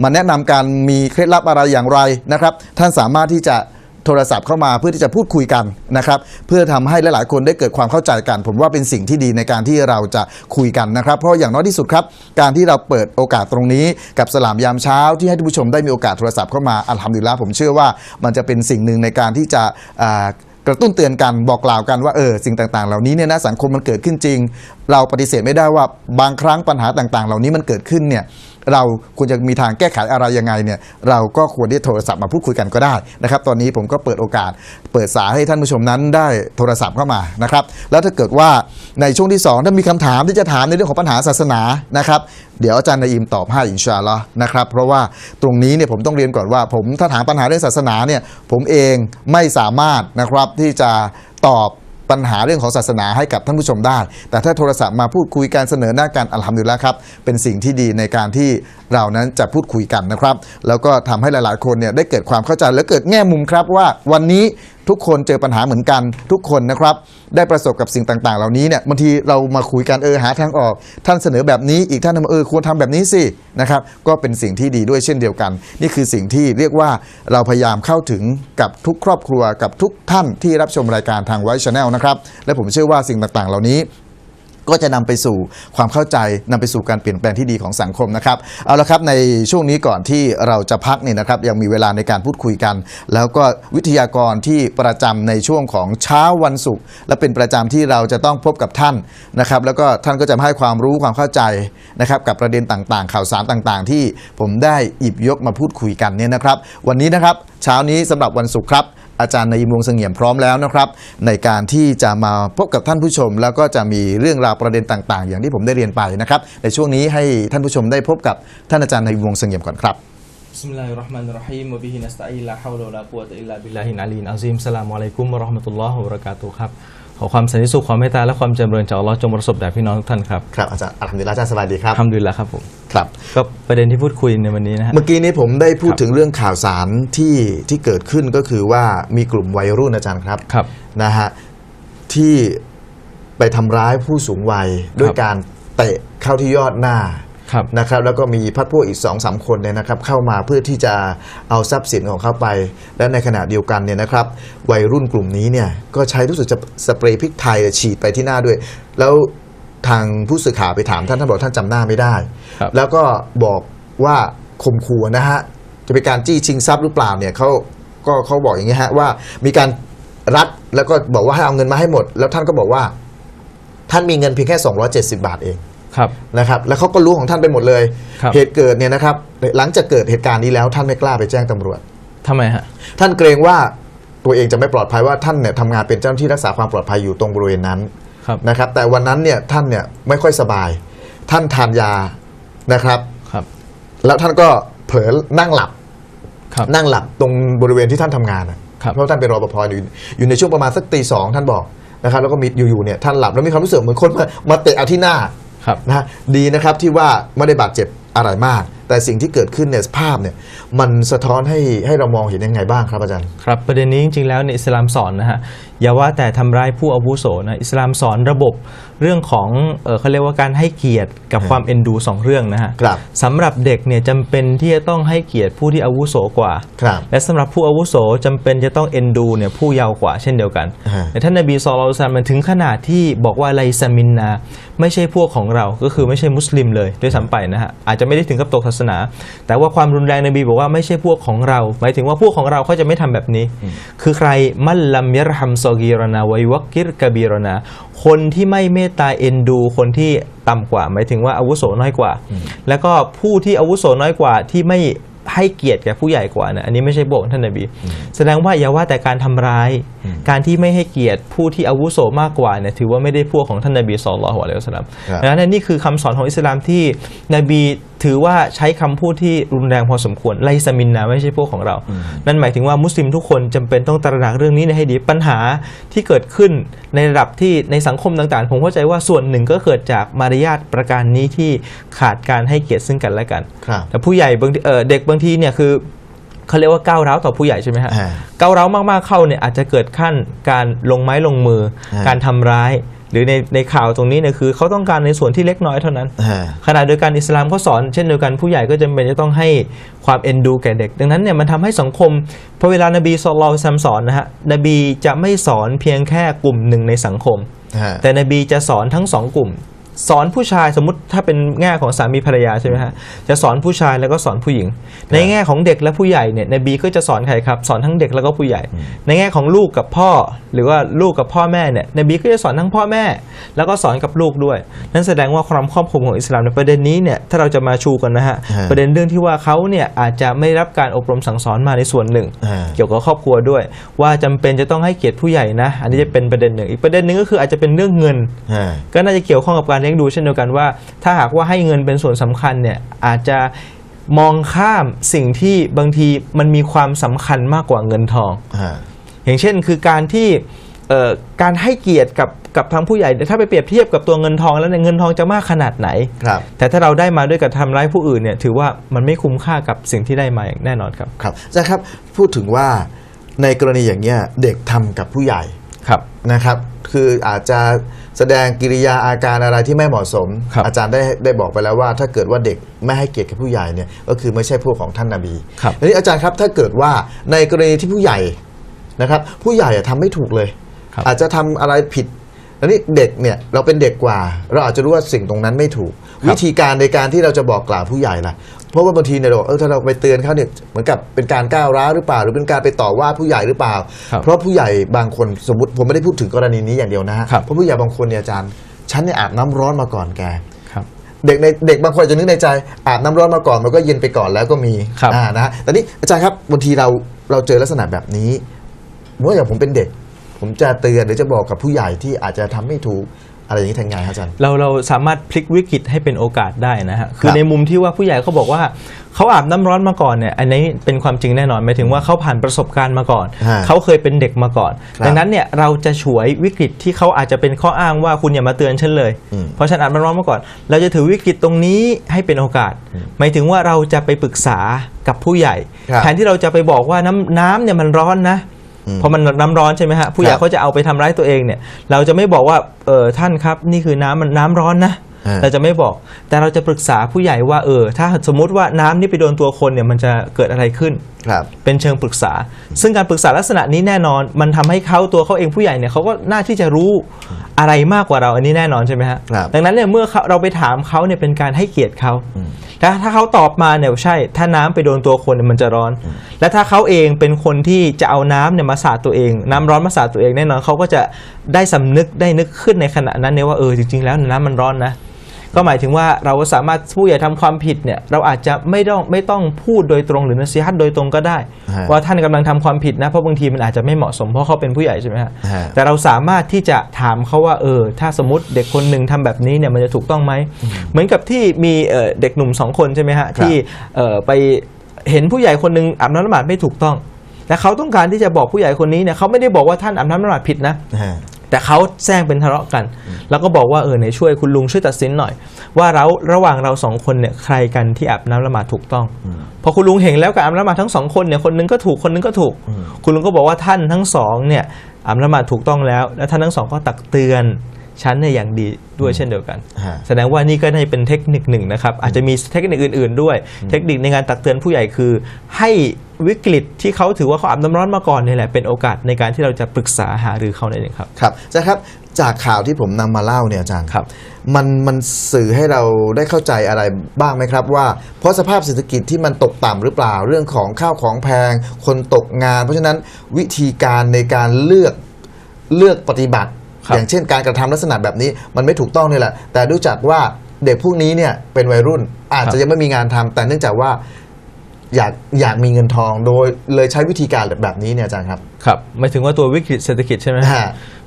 มาแนะนำการมีเคล็ดลับอะไรอย่างไรนะครับท่านสามารถที่จะโทรศัพท์เข้ามาเพื่อที่จะพูดคุยกันนะครับเพื่อทำให้หลายๆคนได้เกิดความเข้าใจกันผมว่าเป็นสิ่งที่ดีในการที่เราจะคุยกันนะครับเพราะอย่างน้อยที่สุดครับการที่เราเปิดโอกาสตรงนี้กับสลามยามเช้าที่ให้ท่านผู้ชมได้มีโอกาสโทรศัพท์เข้ามาอัลฮัมดุลิลละห์ผมเชื่อว่ามันจะเป็นสิ่งหนึ่งในการที่จะ กระตุ้นเตือนกันบอกกล่าวกันว่าสิ่งต่างๆเหล่านี้เนี่ยนะสังคมมันเกิดขึ้นจริงเราปฏิเสธไม่ได้ว่าบางครั้งปัญหาต่างๆเหล่านี้มันเกิดขึ้นเนี่ยเราควรจะมีทางแก้ไขอะไรยังไงเนี่ยเราก็ควรที่โทรศัพท์มาพูดคุยกันก็ได้นะครับตอนนี้ผมก็เปิดโอกาสเปิดสายให้ท่านผู้ชมนั้นได้โทรศัพท์เข้ามานะครับแล้วถ้าเกิดว่าในช่วงที่2ถ้ามีคำถามที่จะถามในเรื่องของปัญหาศาสนานะครับเดี๋ยวอาจารย์นาอิมตอบให้อินชาอัลลอฮ์นะครับเพราะว่าตรงนี้เนี่ยผมต้องเรียนก่อนว่าผมถ้าถามปัญหาเรื่องศาสนาเนี่ยผมเองไม่สามารถนะครับที่จะตอบปัญหาเรื่องของศาสนาให้กับท่านผู้ชมได้แต่ถ้าโทรศัพท์มาพูดคุยการเสนอหน้ากันอัลฮัมดุลิลละห์ครับเป็นสิ่งที่ดีในการที่เรานั้นจะพูดคุยกันนะครับแล้วก็ทำให้หลายๆคนเนี่ยได้เกิดความเข้าใจและเกิดแง่มุมครับว่าวันนี้ทุกคนเจอปัญหาเหมือนกันทุกคนนะครับได้ประสบกับสิ่งต่างๆเหล่านี้เนี่ยบางทีเรามาคุยกันหาทางออกท่านเสนอแบบนี้อีกท่านควรทำแบบนี้สินะครับก็เป็นสิ่งที่ดีด้วยเช่นเดียวกันนี่คือสิ่งที่เรียกว่าเราพยายามเข้าถึงกับทุกครอบครัวกับทุกท่านที่รับชมรายการทางไวท์ชาแนลนะครับและผมเชื่อว่าสิ่งต่างๆเหล่านี้ก็จะนำไปสู่ความเข้าใจนำไปสู่การเปลี่ยนแปลงที่ดีของสังคมนะครับเอาละครับในช่วงนี้ก่อนที่เราจะพักเนี่ยนะครับยังมีเวลาในการพูดคุยกันแล้วก็วิทยากรที่ประจำในช่วงของเช้าวันศุกร์และเป็นประจำที่เราจะต้องพบกับท่านนะครับแล้วก็ท่านก็จะให้ความรู้ความเข้าใจนะครับกับประเด็นต่างๆข่าวสารต่างๆที่ผมได้หยิบยกมาพูดคุยกันเนี่ยนะครับวันนี้นะครับเช้านี้สำหรับวันศุกร์ครับอาจารย์นาอิม วงศ์เสงี่ยมพร้อมแล้วนะครับในการที่จะมาพบกับท่านผู้ชมแล้วก็จะมีเรื่องราวประเด็นต่างๆอย่างที่ผมได้เรียนไปนะครับในช่วงนี้ให้ท่านผู้ชมได้พบกับท่านอาจารย์นาอิม วงศ์เสงี่ยมก่อนครับบิสมิลลาฮิรเราะห์มานิรเราะฮีมวะบิฮินัสตะอีนลาฮาวละวะลากุวะตะอิลลาบิลลาฮิลอะลียอัซีมสลามุอะลัยกุมวะเราะห์มะตุลลอฮ์วะบะเราะกาตุฮ์ครับขอความสันติสุขความเมตตาและความเจริญจากอัลเลาะห์จงประสบแด่พี่น้องทุกท่านครับครับอาจารย์อัลฮัมดุลิลละห์อาจารย์สบายดีครับอัลฮัมดุลิลละห์ครับผมครับก็ประเด็นที่พูดคุยในวันนี้นะฮะเมื่อกี้นี้ผมได้พูดถึงเรื่องข่าวสารที่เกิดขึ้นก็คือว่ามีกลุ่มวัยรุ่นอาจารย์ครับนะฮะที่ไปทำร้ายผู้สูงวัยด้วยการเตะเข้าที่ยอดหน้านะครับแล้วก็มีพรรคพวกอีก 2-3 คนเนี่ยนะครับเข้ามาเพื่อที่จะเอาทรัพย์สินของเขาไปและในขณะเดียวกันเนี่ยนะครับวัยรุ่นกลุ่มนี้เนี่ยก็ใช้รู้สึกจะสเปรย์พริกไทยฉีดไปที่หน้าด้วยแล้วทางผู้สื่อข่าวไปถามท่านบอกท่านจำหน้าไม่ได้แล้วก็บอกว่าข่มขู่นะฮะจะเป็นการจี้ชิงทรัพย์หรือเปล่าเนี่ยเขาบอกอย่างนี้ฮะว่ามีการรัดแล้วก็บอกว่าให้เอาเงินมาให้หมดแล้วท่านก็บอกว่าท่านมีเงินเพียงแค่270 บาทเองนะครับแล้วเขาก็รู้ของท่านไปหมดเลยเหตุเกิดเนี่ยนะครับหลังจากเกิดเหตุการณ์นี้แล้วท่านไม่กล้าไปแจ้งตำรวจทำไมฮะท่านเกรงว่าตัวเองจะไม่ปลอดภัยว่าท่านเนี่ยทำงานเป็นเจ้าหน้าที่รักษาความปลอดภัยอยู่ตรงบริเวณนั้นนะครับแต่วันนั้นเนี่ยท่านเนี่ยไม่ค่อยสบายท่านทานยานะครับแล้วท่านก็เผลอนั่งหลับตรงบริเวณที่ท่านทำงานเพราะท่านเป็นรปภอยู่ในช่วงประมาณสักตี 2ท่านบอกนะครับแล้วก็มีอยู่ๆเนี่ยท่านหลับแล้วมีความรู้สึกเหมือนคนมาเตะเอาที่หน้านะดีนะครับที่ว่าไม่ได้บาดเจ็บอะไรมากแต่สิ่งที่เกิดขึ้นเนี่ยภาพเนี่ยมันสะท้อนให้เรามองเห็นยังไงบ้างครับอาจารย์ครับประเด็นนี้จริงๆแล้วในอิสลามสอนนะฮะอย่าว่าแต่ทำร้ายผู้อาวุโสนะอิสลามสอนระบบเรื่องของเขาเรียกว่าการให้เกียรติกับความเอ็นดู2เรื่องนะฮะสำหรับเด็กเนี่ยจำเป็นที่จะต้องให้เกียรติผู้ที่อาวุโสกว่าและสำหรับผู้อาวุโสจำเป็นจะต้องเอ็นดูเนี่ยผู้เยาว์กว่าเช่นเดียวกันแต่ท่านนบีศ็อลลัลลอฮุอะลัยฮิวะซัลลัมถึงขนาดที่บอกว่าไลซามินนาไม่ใช่พวกของเราก็คือไม่ใช่มุสลิมเลยด้วยซ้ำไปนะฮะอาจจะไม่ได้ถึงกับตกศาสนาแต่ว่าความรุนแรงนบีบอกว่าไม่ใช่พวกของเราหมายถึงว่าพวกของเราเขาจะไม่ทำแบบนี้คือใครมัลลัมยัรฮัมซอกีรนาวัยวักกิรกะบีรนาคนที่ไม่เมตตาเอ็นดูคนที่ต่ำกว่าหมายถึงว่าอาวุโสน้อยกว่าแล้วก็ผู้ที่อาวุโสน้อยกว่าที่ไม่ให้เกียรติแก่ผู้ใหญ่กว่านะอันนี้ไม่ใช่พวกท่านนบีแสดงว่าอย่าว่าแต่การทำร้ายการที่ไม่ให้เกียรติผู้ที่อาวุโสมากกว่าเนี่ยถือว่าไม่ได้พวกของท่านนบีศ็อลลัลลอฮุอะลัยฮิวะซัลลัมดังนั้นนี่คือคำสอนของอิสลามที่นบีถือว่าใช้คำพูดที่รุนแรงพอสมควรไลซามินนาไม่ใช่พวกของเรานั่นหมายถึงว่ามุสลิมทุกคนจำเป็นต้องตระหนักเรื่องนี้ให้ดีปัญหาที่เกิดขึ้นในระดับที่ในสังคมต่างๆผมเข้าใจว่าส่วนหนึ่งก็เกิดจากมารยาทประการนี้ที่ขาดการให้เกียรติซึ่งกันและกันแต่ผู้ใหญ่บางเด็กบางทีเนี่ยคือเขาเรียกว่าก้าวร้าวต่อผู้ใหญ่ใช่ไหมฮะก้าวร้าวมากๆเข้าเนี่ยอาจจะเกิดขั้นการลงไม้ลงมือการทำร้ายหรือในข่าวตรงนี้เนี่ยคือเขาต้องการในส่วนที่เล็กน้อยเท่านั้นขณะเดียวกันอิสลามก็สอนเช่นเดียวกันผู้ใหญ่ก็จำเป็นจะต้องให้ความเอ็นดูแก่เด็กดังนั้นเนี่ยมันทำให้สังคมพอเวลานบีศ็อลลัลลอฮุอะลัยฮิวะซัลลัมสอนนะฮะนบีจะไม่สอนเพียงแค่กลุ่มหนึ่งในสังคมแต่นบีจะสอนทั้ง2กลุ่ม สอนผู้ชายสมมติถ้าเป็นแง่ของสามีภรรยาใช่ไหมฮะจะสอนผู้ชายแล้วก็สอนผู้หญิง ในแง่ของเด็กและผู้ใหญ่เนี่ยนบีก็จะสอนใครครับสอนทั้งเด็กแล้วก็ผู้ใหญ่ ในแง่ของลูกกับพ่อหรือว่าลูกกับพ่อแม่เนี่ยนบีก็จะสอนทั้งพ่อแม่แล้วก็สอนกับลูกด้วยนั่นแสดงว่าความครอบคลุมของอิสลามในประเด็นนี้เนี่ยถ้าเราจะมาชูกันนะฮะประเด็นเรื่องที่ว่าเขาเนี่ยอาจจะไม่รับการอบรมสั่งสอนมาในส่วนหนึ่งเกี่ยวกับครอบครัวด้วยว่าจำเป็นจะต้องให้เกียรติผู้ใหญ่นะอันนี้จะเป็นประเด็นหนึ่งอีกประเด็นหนึ่งก็คืออาจจะเป็นเรื่องเงินก็น่าจะเกี่ยวข้องกับการเลี้ยงดูเช่นเดียวกันว่าถ้าหากว่าให้เงินเป็นส่วนสำคัญเนี่ยอาจจะมองข้ามสิ่งที่บางทีมันมีความสำคัญมากกว่าเงินทองอย่างเช่นคือการที่การให้เกียรติกับทางผู้ใหญ่ถ้าไปเปรียบเทียบกับตัวเงินทองแล้วเนี่ยเงินทองจะมากขนาดไหนแต่ถ้าเราได้มาด้วยการทำร้ายผู้อื่นเนี่ยถือว่ามันไม่คุ้มค่ากับสิ่งที่ได้มาอย่างแน่นอนครับครับอาจารย์ครับพูดถึงว่าในกรณีอย่างเงี้ยเด็กทำกับผู้ใหญ่นะครับคืออาจจะแสดงกิริยาอาการอะไรที่ไม่เหมาะสมอาจารย์ได้บอกไปแล้วว่าถ้าเกิดว่าเด็กไม่ให้เกียรติกับผู้ใหญ่เนี่ยก็คือไม่ใช่พวกของท่านนบีทีนี้อาจารย์ครับถ้าเกิดว่าในกรณีที่ผู้ใหญ่นะครับผู้ใหญ่ทำไม่ถูกเลยอาจจะทำอะไรผิดแล้วนี่เด็กเนี่ยเราเป็นเด็กกว่าเราอาจจะรู้ว่าสิ่งตรงนั้นไม่ถูกวิธีการในการที่เราจะบอกกล่าวผู้ใหญ่ล่ะเพราะว่าบางทีเนี่ยเราถ้าเราไปเตือนเขาเนี่ยเหมือนกับเป็นการก้าวร้าวหรือเปล่าหรือเป็นการไปต่อว่าผู้ใหญ่หรือเปล่าเพราะผู้ใหญ่บางคนสมมติผมไม่ได้พูดถึงกรณีนี้อย่างเดียวนะฮะเพราะผู้ใหญ่บางคนเนี่ยอาจารย์ฉันเนี่ยอาบน้ำร้อนมาก่อนแกเด็กบางคนจะนึกในใจอาบน้ำร้อนมาก่อนมันก็เย็นไปก่อนแล้วก็มีนะฮะแต่นี่อาจารย์ครับบางทีเราเจอลักษณะแบบนี้เมื่ออย่างผมเป็นเด็กผมจะเตือนหรือจะบอกกับผู้ใหญ่ที่อาจจะทำไม่ถูกอะไรอย่างนี้ทางไงครับอาจารย์เราสามารถพลิกวิกฤตให้เป็นโอกาสได้นะฮะคือในมุมที่ว่าผู้ใหญ่เขาบอกว่าเขาอาบน้ำร้อนมาก่อนเนี่ยอันนี้เป็นความจริงแน่นอนหมายถึงว่าเขาผ่านประสบการณ์มาก่อนเขาเคยเป็นเด็กมาก่อนดังนั้นเนี่ยเราจะฉวยวิกฤตที่เขาอาจจะเป็นข้ออ้างว่าคุณอย่ามาเตือนฉันเลยเพราะฉันอาบน้ำร้อนมาก่อนเราจะถือวิกฤตตรงนี้ให้เป็นโอกาสหมายถึงว่าเราจะไปปรึกษากับผู้ใหญ่แทนที่เราจะไปบอกว่าน้ำเนี่ยมันร้อนนะเพราะมันน้ำร้อนใช่ไหมฮะผู้ใหญ่เขาจะเอาไปทำร้ายตัวเองเนี่ยเราจะไม่บอกว่าท่านครับนี่คือน้ำร้อนนะเราจะไม่บอกแต่เราจะปรึกษาผู้ใหญ่ว่าถ้าสมมุติว่าน้ำนี่ไปโดนตัวคนเนี่ยมันจะเกิดอะไรขึ้นเป็นเชิงปรึกษาซึ่งการปรึกษาลักษณะนี้แน่นอนมันทำให้ตัวเขาเองผู้ใหญ่เนี่ยเขาก็น่าที่จะรู้อะไรมากกว่าเราอันนี้แน่นอนใช่ไหมฮะดังนั้นเนี่ยเมื่อเราไปถามเขาเนี่ยเป็นการให้เกียรติเขาแต่ถ้าเขาตอบมาเนี่ยใช่ถ้าน้ำไปโดนตัวคนเนี่ยมันจะร้อนและถ้าเขาเองเป็นคนที่จะเอาน้ำเนี่ยมาสาดตัวเองน้ำร้อนมาสาดตัวเองแน่นอนเขาก็จะได้สำนึกได้นึกขึ้นในขณะนั้นเนี่ยว่าจริงๆแล้วน้ำมันร้อนนะก็หมายถึงว่าเราสามารถผู้ใหญ่ทำความผิดเนี่ยเราอาจจะไม่ต้องพูดโดยตรงหรือนะซีฮัตโดยตรงก็ได้ว่าท่านกำลังทำความผิดนะเพราะบางทีมันอาจจะไม่เหมาะสมเพราะเขาเป็นผู้ใหญ่ใช่ไหมฮะแต่เราสามารถที่จะถามเขาว่าถ้าสมมติเด็กคนหนึ่งทำแบบนี้เนี่ยมันจะถูกต้องไหมเหมือนกับที่มีเด็กหนุ่ม2 คนใช่ไหมฮะที่ไปเห็นผู้ใหญ่คนหนึ่งอาบน้ำละหมาดไม่ถูกต้องและเขาต้องการที่จะบอกผู้ใหญ่คนนี้เนี่ยเขาไม่ได้บอกว่าท่านอาบน้ำละหมาดผิดนะแต่เขาแซงเป็นทะเลาะกันแล้วก็บอกว่าไหนช่วยคุณลุงช่วยตัดสินหน่อยว่าระหว่างเรา2 คนเนี่ยใครกันที่อาบน้ำละหมาดถูกต้องพอคุณลุงเห็นแล้วกับอาบน้ำละหมาดทั้ง2 คนเนี่ยคนนึงก็ถูกคนนึงก็ถูกคุณลุงก็บอกว่าท่านทั้ง2เนี่ยอาบน้ำละหมาดถูกต้องแล้วและท่านทั้ง2ก็ตักเตือนฉันเนี่ยอย่างดีด้วยเช่นเดียวกันแสดงว่านี่ก็ได้เป็นเทคนิคหนึ่งนะครับอาจจะมีเทคนิคอื่นๆด้วยเทคนิคในการตักเตือนผู้ใหญ่คือให้วิกฤตที่เขาถือว่าเขาอาบน้ำร้อนมาก่อนนี่แหละเป็นโอกาสในการที่เราจะปรึกษาหารือเขานั่นเองครับครับอาจารย์ครับจากข่าวที่ผมนำมาเล่าเนี่ยอาจารย์ครับมันสื่อให้เราได้เข้าใจอะไรบ้างไหมครับว่าเพราะสภาพเศรษฐกิจที่มันตกต่ำหรือเปล่าเรื่องของข้าวของแพงคนตกงานเพราะฉะนั้นวิธีการในการเลือกปฏิบัติอย่างเช่นการกระทำลักษณะแบบนี้มันไม่ถูกต้องนี่แหละแต่ดูจากว่าเด็กพวกนี้เนี่ยเป็นวัยรุ่นอาจจะยังไม่มีงานทำแต่เนื่องจากว่าอยากมีเงินทองโดยเลยใช้วิธีการแบบนี้เนี่ยอาจารย์ครับครับหมายถึงว่าตัววิกฤตเศรษฐกิจใช่ไหม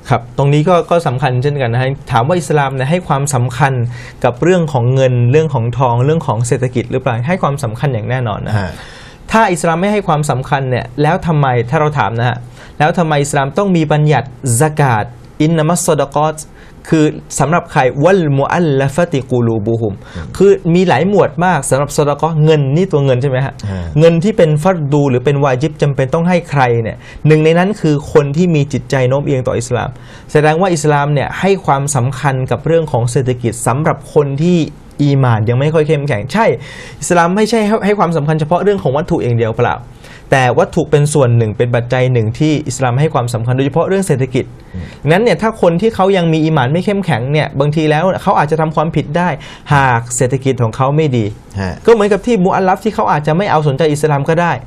ครับตรงนี้ก็สำคัญเช่นกันนะฮะถามว่าอิสลามเนี่ยให้ความสำคัญกับเรื่องของเงินเรื่องของทองเรื่องของเศรษฐกิจหรือเปล่าให้ความสำคัญอย่างแน่นอนนะถ้าอิสลามไม่ให้ความสำคัญเนี่ยแล้วทำไมถ้าเราถามนะฮะแล้วทำไมอิสลามต้องมีบัญญัติซะกาตอินนัมัสซอดะกอตคือสำหรับใครวัลมุอัลลฟะติกูลูบูฮุมคือมีหลายหมวดมากสำหรับซอดะกอเงินนี่ตัวเงินใช่ไหมฮะเงินที่เป็นฟัรดูหรือเป็นวาญิบจำเป็นต้องให้ใครเนี่ยหนึ่งในนั้นคือคนที่มีจิตใจโน้มเอียงต่ออิสลามแสดงว่าอิสลามเนี่ยให้ความสำคัญกับเรื่องของเศรษฐกิจสำหรับคนที่ อีหม่านยังไม่ค่อยเข้มแข็งใช่อิสลามไม่ใช่ให้ความสำคัญเฉพาะเรื่องของวัตถุเองเดียวเปล่าแต่วัตถุเป็นส่วนหนึ่งเป็นปัจจัยหนึ่งที่อิสลามให้ความสำคัญโดยเฉพาะเรื่องเศรษฐกิจงั้นเนี่ยถ้าคนที่เขายังมีอีหม่านไม่เข้มแข็งเนี่ยบางทีแล้วเขาอาจจะทำความผิดได้หากเศรษฐกิจของเขาไม่ดีก็เหมือนกับที่มุอัลลัฟที่เขาอาจจะไม่เอาสนใจอิสลามก็ได้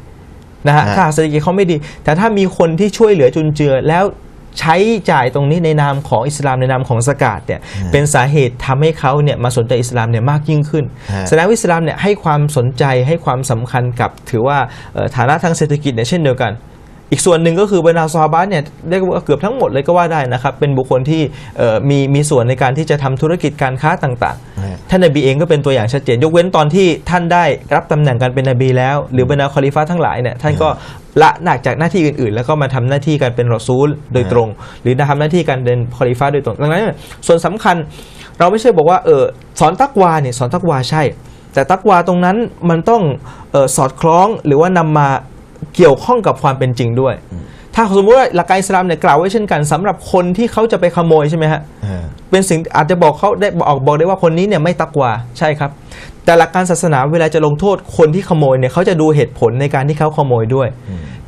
นะฮะถ้าเศรษฐกิจเขาไม่ดีแต่ถ้ามีคนที่ช่วยเหลือจุนเจือแล้วใช้จ่ายตรงนี้ในนามของอิสลามในนามของซะกาตเนี่ยเป็นสาเหตุทำให้เขาเนี่ยมาสนใจอิสลามเนี่ยมากยิ่งขึ้นแสดงว่าอิสลามเนี่ยให้ความสนใจให้ความสำคัญกับถือว่าฐานะทางเศรษฐกิจเนี่ยเช่นเดียวกันอีกส่วนหนึ่งก็คือบรรดาซอฮาบะห์เนี่ยเรียกว่าเกือบทั้งหมดเลยก็ว่าได้นะครับเป็นบุคคลที่มีส่วนในการที่จะทำธุรกิจการค้าต่างๆท่านนบีเองก็เป็นตัวอย่างชัดเจนยกเว้นตอนที่ท่านได้รับตำแหน่งการเป็นนบีแล้วหรือบรรดาคอลิฟะห์ทั้งหลายเนี่ยท่านก็ละหนักจากหน้าที่อื่นๆแล้วก็มาทำหน้าที่การเป็นรอซูลโดยตรงหรือทำหน้าที่การเป็นคอลิฟะห์โดยตรงดังนั้นส่วนสำคัญเราไม่ใช่บอกว่าสอนตักวาเนี่ยสอนตักวาใช่แต่ตักวาตรงนั้นมันต้องสอดคล้องหรือว่านำมาเกี่ยวข้องกับความเป็นจริงด้วยถ้าสมมติว่าหลักการอิสลามเนี่ยกล่าวไว้เช่นกันสำหรับคนที่เขาจะไปขโมยใช่ไหมฮะเป็นสิ่งอาจจะบอกเขาได้บอกได้ว่าคนนี้เนี่ยไม่ตักวาใช่ครับแต่หลักการศาสนาเวลาจะลงโทษคนที่ขโมยเนี่ยเขาจะดูเหตุผลในการที่เขาขโมยด้ว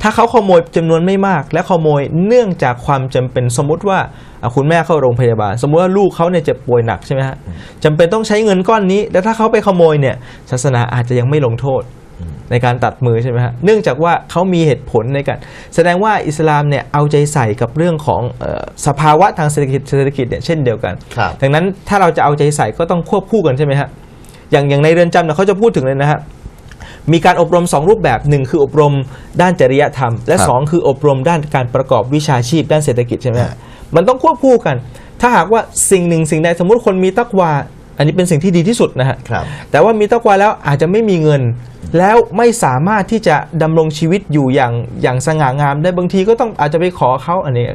ยถ้าเขาขโมยจำนวนไม่มากและขโมยเนื่องจากความจำเป็นสมมติว่าคุณแม่เข้าโรงพยาบาลสมมติว่าลูกเขาเนี่ยเจ็บป่วยหนักใช่ไหมฮะจำเป็นต้องใช้เงินก้อนนี้แล้วถ้าเขาไปขโมยเนี่ยศาสนาอาจจะยังไม่ลงโทษในการตัดมือใช่ไหมฮะเนื่องจากว่าเขามีเหตุผลในการแสดงว่าอิสลามเนี่ยเอาใจใส่กับเรื่องของสภาวะทางเศรษฐกิจเนี่ยเช่นเดียวกันดังนั้นถ้าเราจะเอาใจใส่ก็ต้องควบคู่กันใช่ไหมฮะอย่างในเรือนจำเนี่ยเขาจะพูดถึงเลยนะฮะมีการอบรม2รูปแบบ1คืออบรมด้านจริยธรรมและ2คืออบรมด้านการประกอบวิชาชีพด้านเศรษฐกิจใช่ไหมฮะมันต้องควบคู่กันถ้าหากว่าสิ่งหนึ่งสิ่งใดสมมติคนมีตักวาอันนี้เป็นสิ่งที่ดีที่สุดนะฮะแต่ว่ามีตักวาแล้วอาจจะไม่มีเงินแล้วไม่สามารถที่จะดำรงชีวิตอยู่อย่างสง่างามได้บางทีก็ต้องอาจจะไปขอเขาอันนี้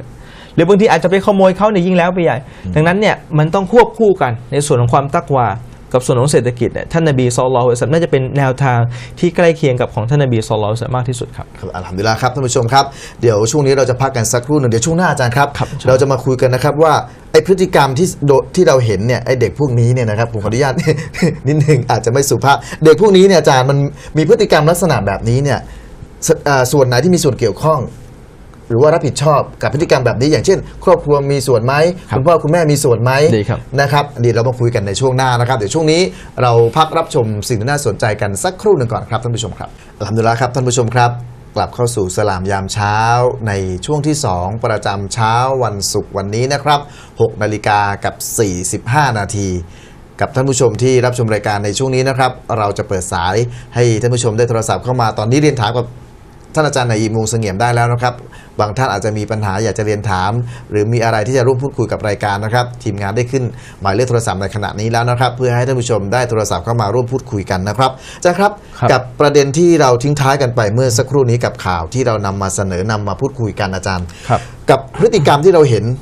หรือบางทีอาจจะไปขโมยเขาเนี่ยยิ่งแล้วไปใหญ่ดังนั้นเนี่ยมันต้องควบคู่กันในส่วนของความตักวากับส่วนของเศรษฐกิจเนี่ยท่านนบีศ็อลลัลลอฮุอะลัยฮิวะซัลลัมน่าจะเป็นแนวทางที่ใกล้เคียงกับของท่านนบีศ็อลลัลลอฮุอะลัยฮิวะซัลลัมมากที่สุดครับอัลฮัมดุลิลลาห์ครับท่านผู้ชมครับเดี๋ยวช่วงนี้เราจะพักกันสักครู่หนึ่งเดี๋ยวช่วงหน้าอาจารย์ครับเราจะมาคุยกันนะครับว่าไอพฤติกรรมที่เราเห็นเนี่ยไอเด็กพวกนี้เนี่ยนะครับผมขออนุญาต นิดหนึ่งอาจจะไม่สุภาพเด็กพวกนี้เนี่ยอาจารย์มันมีพฤติกรรมลักษณะแบบนี้เนี่ยส่วนไหนที่มีส่วนเกี่ยวข้องหรือว่ารับผิดชอบกับพฤติกรรมแบบนี้อย่างเช่นครอบครัวมีส่วนไหมคุณพ่อคุณแม่มีส่วนไหมนะครับเดี๋ยวเรามาคุยกันในช่วงหน้านะครับเดี๋ยวช่วงนี้เราพักรับชมสิ่งที่น่าสนใจกันสักครู่หนึ่งก่อนครับท่านผู้ชมครับอัลฮัมดุลิลลาห์ครับท่านผู้ชมครับกลับเข้าสู่สลามยามเช้าในช่วงที่2ประจำเช้าวันศุกร์วันนี้นะครับ6 นาฬิกากับ45 นาทีกับท่านผู้ชมที่รับชมรายการในช่วงนี้นะครับเราจะเปิดสายให้ท่านผู้ชมได้โทรศัพท์เข้ามาตอนนี้เรียนถามกับท่านอาจารย์นายมูเสงี่ยมได้แล้วนะครับบางท่านอาจจะมีปัญหาอยากจะเรียนถามหรือมีอะไรที่จะร่วมพูดคุยกับรายการนะครับทีมงานได้ขึ้นหมายเลขโทรศัพท์ในขณะนี้แล้วนะครับเพื่อให้ท่านผู้ชมได้โทรศัพท์เข้ามาร่วมพูดคุยกันนะครับอาจารย์ครับกับประเด็นที่เราทิ้งท้ายกันไปเมื่อสักครู่นี้กับข่าวที่เรานำมาเสนอนำมาพูดคุยกันอาจารย์กับพฤติกรรมที่เราเห็น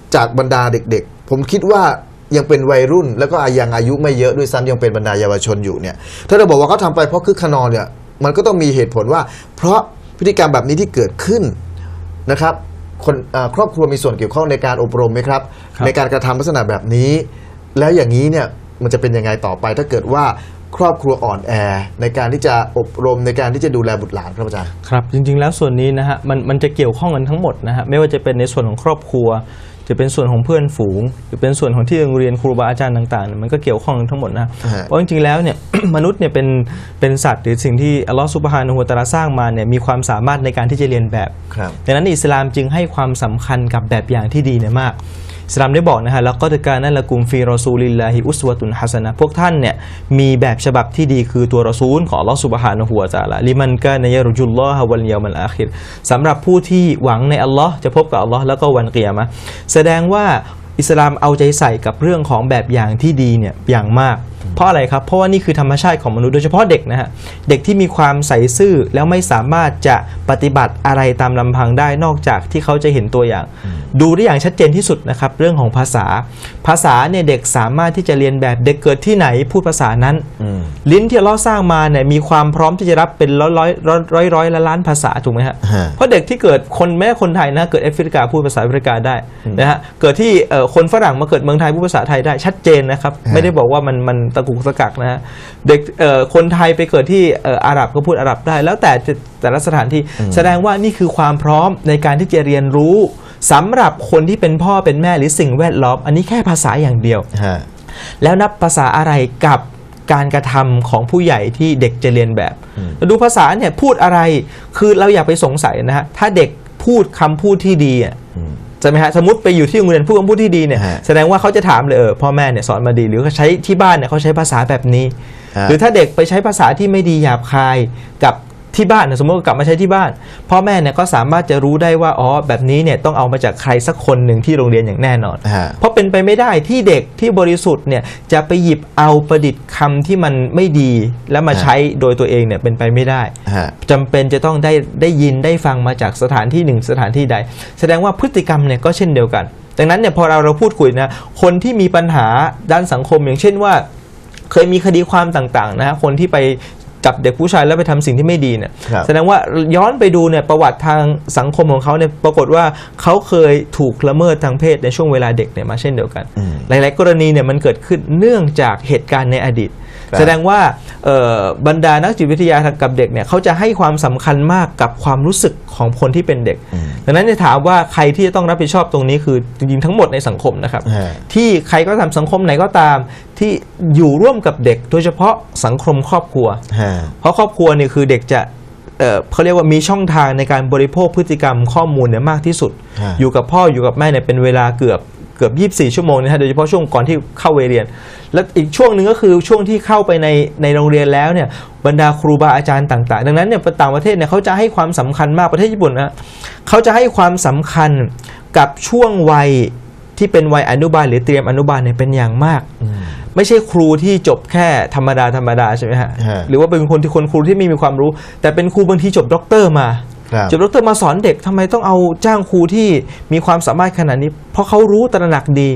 จากบรรดาเด็กๆผมคิดว่ายังเป็นวัยรุ่นแล้วก็ยังอายุไม่เยอะด้วยซ้ำยังเป็นบรรดาเยาวชนอยู่เนี่ยถ้าเราบอกว่าเขาทำไปเพราะคึกขนองเนี่ยมันก็ต้องมีเหตุผลว่าเพราะพฤติกรรมแบบนี้ที่เกิดขึ้นนะครับคนครอบครัวมีส่วนเกี่ยวข้องในการอบรมไหมครับในการกระทำลักษณะแบบนี้แล้วอย่างนี้เนี่ยมันจะเป็นยังไงต่อไปถ้าเกิดว่าครอบครัวอ่อนแอในการที่จะอบรมในการที่จะดูแลบุตรหลานครับอาจารย์ครับจริงๆแล้วส่วนนี้นะฮะมันจะเกี่ยวข้องกันทั้งหมดนะฮะไม่ว่าจะเป็นในส่วนของครอบครัวจะเป็นส่วนของเพื่อนฝูงหรือเป็นส่วนของที่โรงเรียนครูบาอาจารย์ต่างๆมันก็เกี่ยวข้องทั้งหมดนะเพราะจริงๆแล้วเนี่ย มนุษย์เนี่ยเป็นสัตว์หรือสิ่งที่อัลลอฮฺซุบฮานะฮูวะตะอาลาสร้างมาเนี่ยมีความสามารถในการที่จะเรียนแบบดังนั้นอิสลามจึงให้ความสำคัญกับแบบอย่างที่ดีเนี่ยมากอิสลามได้บอกนะฮะแล้วก็กานะละกุมฟีรอซูลิลลาฮิอุสวะตุนฮะซะนะห์พวกท่านเนี่ยมีแบบฉบับที่ดีคือตัวรอซูลของอัลลอฮฺซุบฮานะฮูวะตะอาลาลิมันกานะยะรจุลลอฮะวัลยอมัลอาคิรสำหรับผู้ที่หวังในอัลลอฮ์จะพบกับอัลลอฮ์แล้วก็วันกิยามะห์แสดงว่าอิสลามเอาใจใส่กับเรื่องของแบบอย่างที่ดีเนี่ยอย่างมากเพราะอะไรครับเพราะว่านี่คือธรรมชาติของมนุษย์โดยเฉพาะเด็กนะฮะเด็กที่มีความใส่ซื่อแล้วไม่สามารถจะปฏิบัติอะไรตามลำพังได้นอกจากที่เขาจะเห็นตัวอย่างดูได้อย่างชัดเจนที่สุดนะครับเรื่องของภาษาเนี่ยเด็กสามารถที่จะเรียนแบบเด็กเกิดที่ไหนพูดภาษานั้นลิ้นที่เราสร้างมาเนี่ยมีความพร้อมที่จะรับเป็นร้อยล้านภาษาถูกไหมฮะเพราะเด็กที่เกิดแม้คนไทยนะเกิดแอฟริกาพูดภาษาแอฟริกาได้นะฮะเกิดที่คนฝรั่งมาเกิดเมืองไทยพูดภาษาไทยได้ชัดเจนนะครับไม่ได้บอกว่ามัน ตะกุกตะกักนะฮะเด็กคนไทยไปเกิดที่อาหรับก็พูดอาหรับได้แล้วแต่ละสถานที่แสดงว่านี่คือความพร้อมในการที่จะเรียนรู้สำหรับคนที่เป็นพ่อเป็นแม่หรือสิ่งแวดล้อมอันนี้แค่ภาษาอย่างเดียวแล้วนับภาษาอะไรกับการกระทำของผู้ใหญ่ที่เด็กจะเรียนแบบดูภาษาเนี่ยพูดอะไรคือเราอย่าไปสงสัยนะฮะถ้าเด็กพูดคำพูดที่ดีใช่ไหมฮะสมมติไปอยู่ที่โรงเรียนพูดคำพูดที่ดีเนี่ยแสดงว่าเขาจะถามเลยพ่อแม่เนี่ยสอนมาดีหรือเขาใช้ที่บ้านเนี่ยเขาใช้ภาษาแบบนี้หรือถ้าเด็กไปใช้ภาษาที่ไม่ดีหยาบคายกับที่บ้านสมมติกลับมาใช้ที่บ้านพ่อแม่เนี่ยก็สามารถจะรู้ได้ว่าอ๋อแบบนี้เนี่ยต้องเอามาจากใครสักคนหนึ่งที่โรงเรียนอย่างแน่นอนเพราะเป็นไปไม่ได้ที่เด็กที่บริสุทธิ์เนี่ยจะไปหยิบเอาประดิษฐ์คำที่มันไม่ดีแล้วมาใช้โดยตัวเองเนี่ยเป็นไปไม่ได้จำเป็นจะต้องได้ยินได้ฟังมาจากสถานที่หนึ่งสถานที่ใดแสดงว่าพฤติกรรมเนี่ยก็เช่นเดียวกันดังนั้นเนี่ยพอเราพูดคุยนะคนที่มีปัญหาด้านสังคมอย่างเช่นว่าเคยมีคดีความต่างๆนะฮะคนที่ไปจับเด็กผู้ชายแล้วไปทำสิ่งที่ไม่ดีเนี่ยแสดงว่าย้อนไปดูเนี่ยประวัติทางสังคมของเขาเนี่ยปรากฏว่าเขาเคยถูกละเมิดทางเพศในช่วงเวลาเด็กเนี่ยมาเช่นเดียวกันหลายๆกรณีเนี่ยมันเกิดขึ้นเนื่องจากเหตุการณ์ในอดีตแสดงว่าบรรดานักจิตวิทยากับเด็กเนี่ยเขาจะให้ความสำคัญมากกับความรู้สึกของคนที่เป็นเด็กดังนั้นจะถามว่าใครที่จะต้องรับผิดชอบตรงนี้คือจริงๆทั้งหมดในสังคมนะครับที่ใครก็ทำสังคมไหนก็ตามที่อยู่ร่วมกับเด็กโดยเฉพาะสังคมครอบครัวเพราะครอบครัวเนี่ยคือเด็กจะเขาเรียกว่ามีช่องทางในการบริโภคพฤติกรรมข้อมูลเนี่ยมากที่สุดอยู่กับพ่ออยู่กับแม่เนี่ยเป็นเวลาเกือบ24 ชั่วโมงนะฮะโดยเฉพาะช่วงก่อนที่เข้าวัยเรียนและอีกช่วงหนึ่งก็คือช่วงที่เข้าไปในโรงเรียนแล้วเนี่ยบรรดาครูบาอาจารย์ต่างๆดังนั้นเนี่ยต่างประเทศเนี่ยเขาจะให้ความสำคัญมากประเทศญี่ปุ่นนะเขาจะให้ความสำคัญกับช่วงวัยที่เป็นวัยอนุบาลหรือเตรียมอนุบาลเนี่ยเป็นอย่างมากไม่ใช่ครูที่จบแค่ธรรมดาใช่ไหมฮะหรือว่าเป็นคนครูที่ไม่มีความรู้แต่เป็นครูบางทีจบด็อกเตอร์มาจบด็อกเตอร์มาสอนเด็กทำไมต้องเอาจ้างครูที่มีความสามารถขนาดนี้เพราะเขารู้ตระหนักดี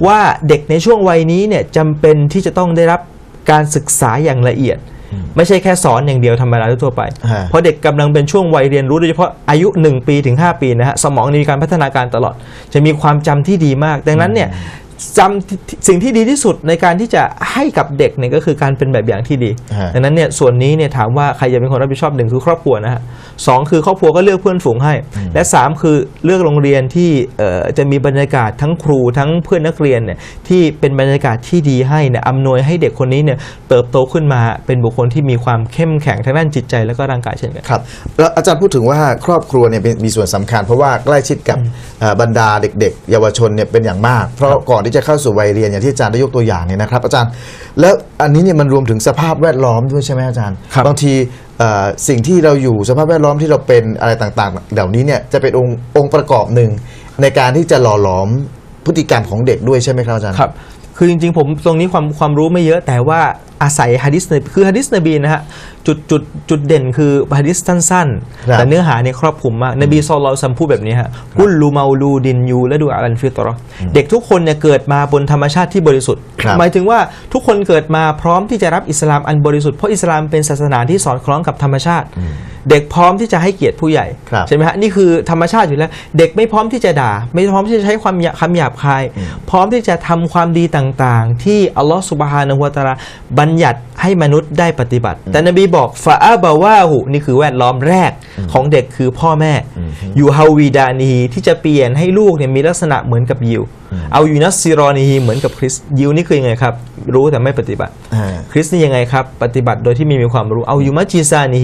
ว่าเด็กในช่วงวัยนี้เนี่ยจำเป็นที่จะต้องได้รับการศึกษาอย่างละเอียดไม่ใช่แค่สอนอย่างเดียวธรรมดาทั่วไปเพราะเด็กกำลังเป็นช่วงวัยเรียนรู้โดยเฉพาะอายุ1 ปีถึง 5 ปีนะฮะสมองมีการพัฒนาการตลอดจะมีความจำที่ดีมากดังนั้นเนี่ยจำสิ่งที่ดีที่สุดในการที่จะให้กับเด็กเนี่ยก็คือการเป็นแบบอย่างที่ดีดังนั้นเนี่ยส่วนนี้เนี่ยถามว่าใครจะเป็นคนรับผิดชอบ1คือครอบครัวนะฮะ2คือครอบครัวก็เลือกเพื่อนฝูงให้และ3คือเลือกโรงเรียนที่จะมีบรรยากาศทั้งครูทั้งเพื่อนนักเรียนเนี่ยที่เป็นบรรยากาศที่ดีให้เนี่ยอำนวยให้เด็กคนนี้เนี่ยเติบโตขึ้นมาเป็นบุคคลที่มีความเข้มแข็งทางด้านจิตใจและก็ร่างกายเช่นกันครับแล้วอาจารย์พูดถึงว่าครอบครัวเนี่ยมีส่วนสำคัญเพราะว่าใกล้ชิดกับบรรดาเด็กๆเยาวชนเนี่ยเป็นอย่างมากเพราะก่อนที่จะเข้าสู่วัยเรียนอย่างที่อาจารย์ได้ยกตัวอย่างเนี่ยนะครับอาจารย์แล้วอันนี้เนี่ยมันรวมถึงสภาพแวดล้อมด้วยใช่ไหมอาจารย์บางทีสิ่งที่เราอยู่สภาพแวดล้อมที่เราเป็นอะไรต่างๆเหล่านี้เนี่ยจะเป็นองค์ประกอบหนึ่งในการที่จะหล่อหลอมพฤติกรรมของเด็กด้วยใช่ไหมครับอาจารย์ครับคือจริงๆผมตรงนี้ความรู้ไม่เยอะแต่ว่าอาศัยหะดีษคือหะดีษนบีนะฮะจุดเด่นคือหะดีษสั้นๆแต่เนื้อหาเนี่ยครอบคลุมมากนบีศ็อลลัลลอฮุอะลัยฮิวะซัลลัมพูดแบบนี้ฮะกุลลูเมาลูดินยูและดูอัลฟิตเราะห์เด็กทุกคนเนี่ยเกิดมาบนธรรมชาติที่บริสุทธิ์หมายถึงว่าทุกคนเกิดมาพร้อมที่จะรับอิสลามอันบริสุทธิ์เพราะอิสลามเป็นศาสนาที่สอดคล้องกับธรรมชาติเด็กพร้อมที่จะให้เกียรติผู้ใหญ่ใช่ไหมฮะนี่คือธรรมชาติอยู่แล้วเด็กไม่พร้อมที่จะด่าไม่พร้อมที่จะใช้คำหยาบคายพร้อมที่จะทำความดีต่างๆที่อัลลอฮฺซุบฮานะฮูวะตะอาลาบัญญัติให้มนุษย์ได้ปฏิบัติแต่นบีบอกฟาอาบาวาหุนี่คือแวดล้อมแรกของเด็กคือพ่อแม่ยูฮาวีดานีที่จะเปลี่ยนให้ลูกเนี่ยมีลักษณะเหมือนกับยิวเอายูนัสซิรอนีเหมือนกับคริสยิวนี่คือยังไงครับรู้แต่ไม่ปฏิบัติคริสนี่ยังไงครับปฏิบัติโดยที่ไม่มีความรู้เอายูมัจิซานี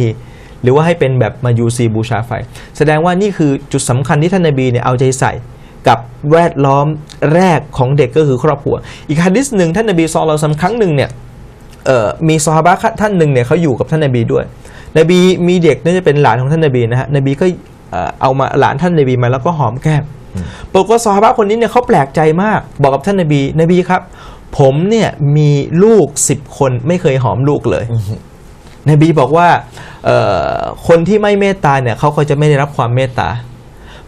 หรือว่าให้เป็นแบบมายูซีบูชาไฟแสดงว่านี่คือจุดสำคัญที่ท่านนบีเนี่ยเอาใจใส่กับแวดล้อมแรกของเด็กก็คือครอบครัวอีกหะดีษหนึ่งท่านนบีศ็อลลัลลอฮุอะลัยฮิวะซัลลัมครั้งหนึ่งเนี่ยมีซอฮาบะห์ท่านหนึ่งเนี่ยเขาอยู่กับท่านนบีด้วยนบีมีเด็กน่าจะเป็นหลานของท่านนบีนะฮะนบีก็เอามาหลานท่านนบีมาแล้วก็หอมแก้มปรากฏว่าซอฮาบะห์คนนี้เนี่ยเขาแปลกใจมากบอกกับท่านนบีครับผมเนี่ยมีลูก10 คนไม่เคยหอมลูกเลยนบีบอกว่าคนที่ไม่เมตตาเนี่ยเขาก็จะไม่ได้รับความเมตตา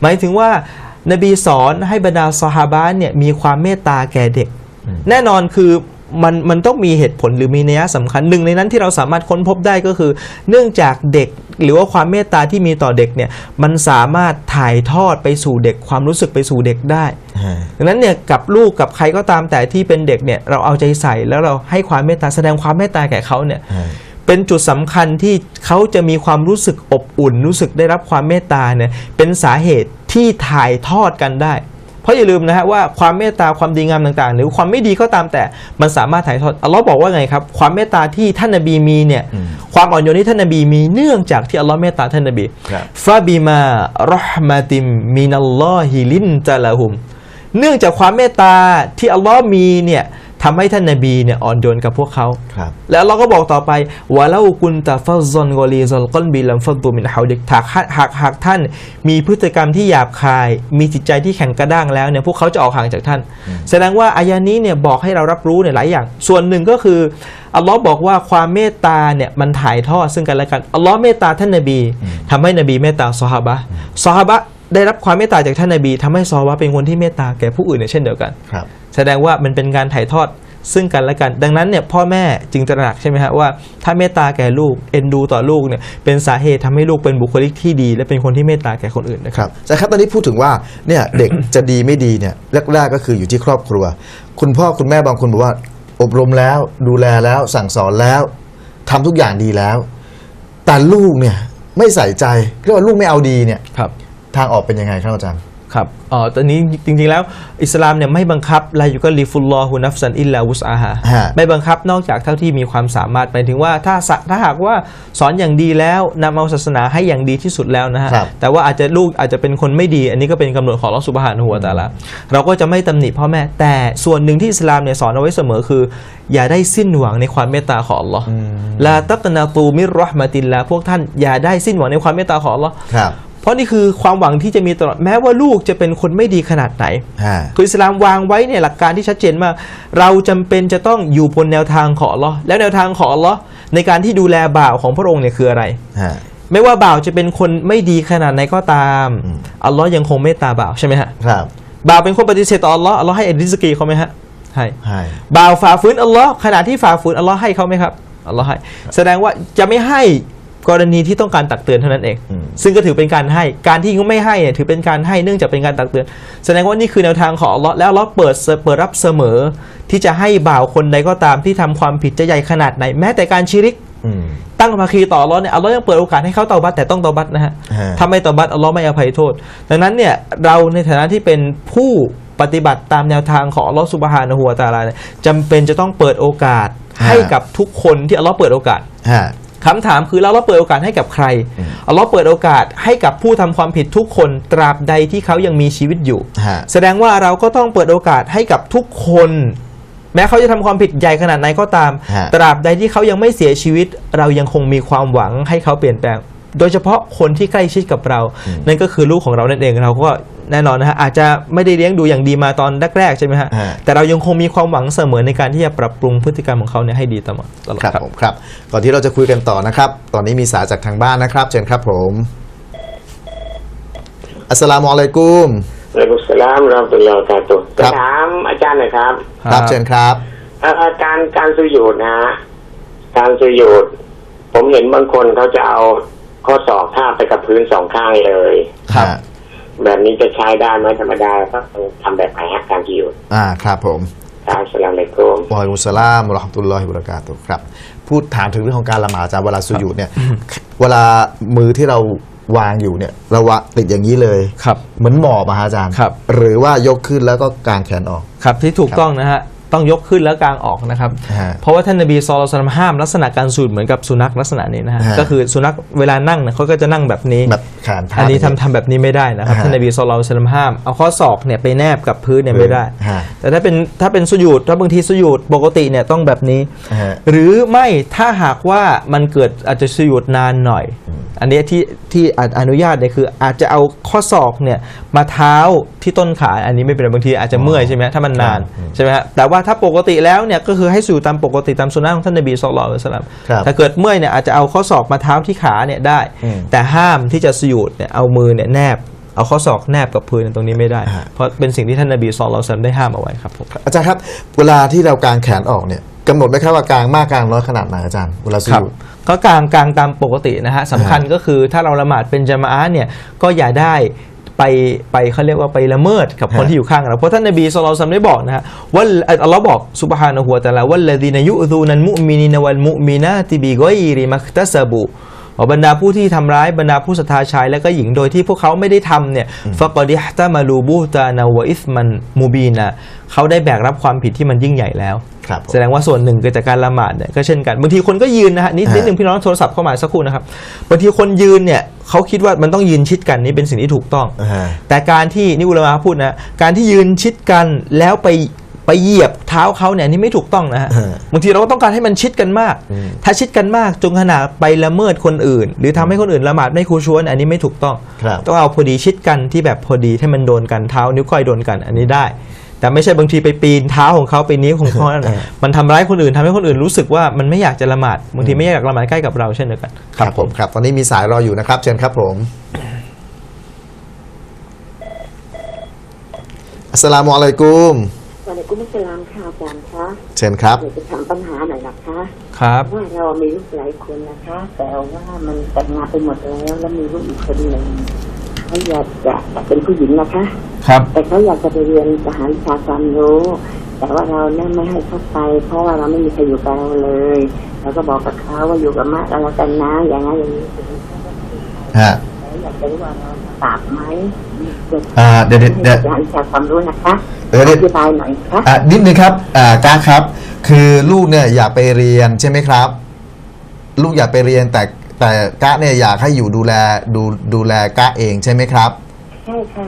หมายถึงว่านบีสอนให้บรรดาซอฮาบะห์เนี่ยมีความเมตตาแก่เด็กแน่นอนคือ มันต้องมีเหตุผลหรือมีนัยสำคัญหนึ่งในนั้นที่เราสามารถค้นพบได้ก็คือ เนื่องจากเด็กหรือว่าความเมตตาที่มีต่อเด็กเนี่ยมันสามารถถ่ายทอดไปสู่เด็กความรู้สึกไปสู่เด็กได้ดังนั้นเนี่ยกับลูกกับใครก็ตามแต่ที่เป็นเด็กเนี่ยเราเอาใจใส่แล้วเราให้ความเมตตาแสดงความเมตตาแก่เขาเนี่ยเป็นจุดสำคัญที่เขาจะมีความรู้สึกอบอุ่นรู้สึกได้รับความเมตตาเนี่ยเป็นสาเหตุที่ถ่ายทอดกันได้เพราะอย่าลืมนะฮะว่าความเมตตาความดีงามต่างๆหรือความไม่ดีก็ตามแต่มันสามารถถ่ายทอดอัลลอฮ์บอกว่าไงครับความเมตตาที่ท่านนบีมีเนี่ยความอ่อนโยนที่ท่านนบีมีเนื่องจากที่อัลลอฮ์เมตตาท่านนบีฟาบิมาเราะห์มะติมมินัลลอฮิลินตะละฮุมเนื่องจากความเมตตาที่อัลลอฮ์มีเนี่ยทำให้ท่านนบีเนี่ยอ่อนโยนกับพวกเขาแล้วเราก็บอกต่อไปว่าเล่ากุนตะฟัซซอนกอลีซอลกอนบีลัมฟัดดูมินฮาวดิกหากท่านมีพฤติกรรมที่หยาบคายมีจิตใจที่แข็งกระด้างแล้วเนี่ยพวกเขาจะออกห่างจากท่านแสดงว่าอายะนี้เนี่ยบอกให้เรารับรู้เนี่ยหลายอย่างส่วนหนึ่งก็คืออัลลอฮ์บอกว่าความเมตตาเนี่ยมันถ่ายทอดซึ่งกันและกันอัลลอฮ์เมตตาท่านนบีทำให้นบีเมตตาซอฮาบะได้รับความเมตตาจากท่านนบีทำให้ซอฮาบะเป็นคนที่เมตตาแก่ผู้อื่นเนี่ยเช่นเดียวกันแสดงว่ามันเป็นการถ่ายทอดซึ่งกันและกันดังนั้นเนี่ยพ่อแม่จึงตระหนักใช่ไหมฮะว่าถ้าเมตตาแก่ลูกเอ็นดูต่อลูกเนี่ยเป็นสาเหตุทำให้ลูกเป็นบุคลิกที่ดีและเป็นคนที่เมตตาแก่คนอื่นนะครับใช่ครับตอนนี้พูดถึงว่าเนี่ยเด็กจะดีไม่ดีเนี่ยแรกๆก็คืออยู่ที่ครอบครัวคุณพ่อคุณแม่บางคนบอกว่าอบรมแล้วดูแลแล้วสั่งสอนแล้วทำทุกอย่างดีแล้วแต่ลูกเนี่ยไม่ใส่ใจเรียกว่าลูกไม่เอาดีเนี่ยทางออกเป็นยังไงครับอาจารย์ครับตอนนี้จริงๆแล้วอิสลามเนี่ยไม่บังคับลายุกลิฟุลลอฮุนัฟซันอิลลาวุสอาฮาไม่บังคับนอกจากเท่าที่มีความสามารถหมายถึงว่าถ้าหากว่าสอนอย่างดีแล้วนำเอาศาสนาให้อย่างดีที่สุดแล้วนะฮะแต่ว่าลูกอาจจะเป็นคนไม่ดีอันนี้ก็เป็นกำหนดของอัลเลาะห์ซุบฮานะฮูวะตะอาลาเราก็จะไม่ตำหนิพ่อแม่แต่ส่วนหนึ่งที่อิสลามเนี่ยสอนเอาไว้เสมอคืออย่าได้สิ้นหวังในความเมตตาของอัลเลาะห์ลาตักนาตูมิรเราะห์มะติลลาห์พวกท่านอย่าได้สิ้นหวังในความเมตตาของอัลเลาะห์เพราะนี่คือความหวังที่จะมีตลอดแม้ว่าลูกจะเป็นคนไม่ดีขนาดไหนคืออิสลามวางไว้ในหลักการที่ชัดเจนมากเราจำเป็นจะต้องอยู่บนแนวทางของอัลเลาะห์แล้วแนวทางของอัลเลาะห์ในการที่ดูแลบ่าวของพระองค์เนี่ยคืออะไรไม่ว่าบ่าวจะเป็นคนไม่ดีขนาดไหนก็ตามอัลเลาะห์ยังคงเมตตาบ่าวใช่ไหมฮะบ่าวเป็นคนปฏิเสธต่ออัลเลาะห์อัลเลาะห์ให้ริซกีเขาไหมฮะให้บ่าวฝ่าฝืนอัลเลาะห์ขณะที่ฝ่าฝืนอัลเลาะห์ให้เขาไหมครับอัลเลาะห์ให้แสดงว่าจะไม่ให้กรณีที่ต้องการตักเตือนเท่านั้นเองซึ่งก็ถือเป็นการให้การที่ไม่ให้เนี่ยถือเป็นการให้เนื่องจากเป็นการตักเตือนแสดงว่านี่คือแนวทางของอัลเลาะห์แล้วอัลเลาะห์เปิดรับเสมอที่จะให้บ่าวคนใดก็ตามที่ทำความผิดจะใหญ่ขนาดไหนแม้แต่การชิริกตั้งภาคีต่ออัลเลาะห์เนี่ยอัลเลาะห์ยังเปิดโอกาสให้เขาเตาบัตแต่ต้องเตาบัตนะฮะถ้าไม่เตาบัตอัลเลาะห์ไม่อภัยโทษดังนั้นเนี่ยเราในฐานะที่เป็นผู้ปฏิบัติตามแนวทางของอัลเลาะห์ซุบฮานะฮูวะตะอาลาเนี่ยจำเป็นจะต้องเปิดโอกาสให้กับทุกคนที่อัลเลาะห์เปิดโอกาสคำถามคือเราเปิดโอกาสให้กับใครอัลเลาะห์เปิดโอกาสให้กับผู้ทำความผิดทุกคนตราบใดที่เขายังมีชีวิตอยู่แสดงว่าเราก็ต้องเปิดโอกาสให้กับทุกคนแม้เขาจะทำความผิดใหญ่ขนาดไหนก็ตามตราบใดที่เขายังไม่เสียชีวิตเรายังคงมีความหวังให้เขาเปลี่ยนแปลงโดยเฉพาะคนที่ใกล้ชิดกับเรานั่นก็คือลูกของเรานั่นเองเราก็แน่นอนนะฮะอาจจะไม่ได้เลี้ยงดูอย่างดีมาตอนแรกๆใช่ไหมฮะแต่เรายังคงมีความหวังเสมอในการที่จะปรับปรุงพฤติกรรมของเขาเนี่ยให้ดีตลอดครับผมครับก่อนที่เราจะคุยกันต่อนะครับตอนนี้มีสายจากทางบ้านนะครับเชิญครับผมอัสสลามุอะลัยกุมวะอะลัยกุสสลามเราตุลลอฮ์กาตุจะถามอาจารย์หน่อยครับครับเชิญครับการสุญูดนะการสุญูดผมเห็นบางคนเขาจะเอาข้อศอกทาบไปกับพื้นสองข้างเลยครับแบบนี้จะใช้ได้ไหมธรรมดาก็ทำแบบไหนฮะการสุญูดครับผมอัสสลามุอะลัยกุมวะอะลัยกุสสลามวะเราะห์มะตุลลอฮิวะบะเราะกาตุฮ์ครับพูดถามถึงเรื่องของการละหมาดอาจารย์เวลาสุญูดเนี่ยเวลามือที่เราวางอยู่เนี่ยเราวางติดอย่างนี้เลยเหมือนหมอบอาจารย์หรือว่ายกขึ้นแล้วก็กางแขนออกครับที่ถูกต้องนะฮะต้องยกขึ้นแล้วกางออกนะครับเพราะว่าท่านนบีศ็อลลัลลอฮุอะลัยฮิวะซัลลัมห้ามลักษณะการสุญูดเหมือนกับสุนัขลักษณะนี้นะฮะก็คือสุนัขเวลานั่งเนี่ยเขาก็จะนั่งแบบนี้อันนี้ทำแบบนี้ไม่ได้นะครับท่านนบีศ็อลลัลลอฮุอะลัยฮิวะซัลลัมห้ามเอาข้อศอกเนี่ยไปแนบกับพื้นเนี่ยไม่ได้แต่ถ้าเป็นสุญูดถ้าบางทีสุญูดปกติเนี่ยต้องแบบนี้หรือไม่ถ้าหากว่ามันเกิดอาจจะสุญูดนานหน่อยอันนี้ที่อนุญาตเนี่ยคืออาจจะเอาข้อศอกเนี่ยมาเท้าที่ต้นขาอันนี้ไม่เป็นไรบางทีอาจจะเมื่อยใช่ไหมถ้ามันนานใช่ไหมฮะแต่ว่าถ้าปกติแล้วเนี่ยก็คือให้สุญูดตามปกติตามสุนนะของท่านนบีศ็อลลัลลอฮุอะลัยฮิวะซัลลัมถ้าเกิดเมื่อยเนี่ยอาจจะเอาข้อศอกมาเท้าที่ขาเนี่ยได้แต่ห้ามที่จะสุญูดเนี่ยเอามือเนี่ยแนบ เอาข้อศอกแนบกับพื้นตรงนี้ไม่ได้เพราะเป็นสิ่งที่ท่านนบีศ็อลลัลลอฮุอะลัยฮิวะซัลลัมได้ห้ามเอาไว้ครับผม อาจารย์ครับเวลาที่เรากางแขนออกเนี่ยกำหนดไหมครับว่ากางมากกางน้อยขนาดไหนอาจารย์เวลาสุญูด ก็กางตามปกตินะฮะสำคัญก็คือถ้าเราละหมาดเป็นญะมาอะห์เนี่ยก็อย่าได้ไปเขาเรียกว่าไปละเมิดกับคนที่อยู่ข้างเราเพราะท่านนบีศ็อลลัลลอฮุอะลัยฮิวะซัลลัมได้บอกนะฮะว่าอัลลอฮ์บอกซุบฮานะฮูวะตะอาลาวัลลซีนะยุซูนัลมุอ์มินีนวัลมุอ์มินาติบิฆอยริมักตัซะบูบรรดาผู้ที่ทำร้ายบรรดาผู้ศรัทธาชายและก็หญิงโดยที่พวกเขาไม่ได้ทำเนี่ยฟะกอดิฮ์ตะมาลูบูตานาวะอิสมันมูบีนะเขาได้แบกรับความผิดที่มันยิ่งใหญ่แล้วแสดงว่าส่วนหนึ่งเกิดจากการละหมาดเนี่ยก็เช่นกันบางทีคนก็ยืนนะฮะนิดนึงพี่น้องโทรศัพท์เข้ามาสักครู่นะครับบางทีคนยืนเนี่ยเขาคิดว่ามันต้องยืนชิดกันนี่เป็นสิ่งที่ถูกต้องแต่การที่นี่อุลามะพูดนะการที่ยืนชิดกันแล้วไปเหยียบเท้าเขาเนี่ยนี่ไม่ถูกต้องนะฮะบางทีเราก็ต้องการให้มันชิดกันมากถ้าชิดกันมากจนขนาดไปละเมิดคนอื่นหรือทำให้คนอื่นละหมาดไม่คูชวนอันนี้ไม่ถูกต้องต้องเอาพอดีชิดกันที่แบบพอดีให้มันโดนกันเท้านิ้วก้อยโดนกันอันนี้ได้แต่ไม่ใช่บางทีไปปีนเท้าของเขาไปนิ้วของเขามันทำร้ายคนอื่นทำให้คนอื่นรู้สึกว่ามันไม่อยากจะละหมาดบางทีไม่อยากละหมาดใกล้กับเราเช่นเดียวกันครับผมครับตอนนี้มีสายรออยู่นะครับเชิญครับผมอัสสลามุอะลัยกุมวะอะลัยกุมุสสลามค่ะอาจารย์คะเชิญครับอยากจะถามปัญหาหน่อยนะคะครับว่าเรามีลูกหลายคนนะคะแต่ว่ามันแต่งงานไปหมดแล้วมีลูกอีกคนหนึ่งเขาอยากจะเป็นผู้หญิงนะคะครับแต่เขาอยากจะไปเรียนทหารวิชาความรู้แต่ว่าเราเนี่ยไม่ให้เขาไปเพราะว่าเราไม่มีใครอยู่กับเราเลยเราก็บอกกับเขาว่าอยู่กับแม่เรากันนะอย่างนั้นอย่างนี้ฮะอยากจะรู้ว่าเราบาปไหมเดี๋ยวทหารวิชาความรู้นะคะอธิบายหน่อยครับนิดนึงครับก้าครับคือลูกเนี่ยอยากไปเรียนใช่ไหมครับลูกอยากไปเรียนแต่ก้าเนี่ยอยากให้อยู่ดูแลก้าเองใช่ไหมครับใช่ค่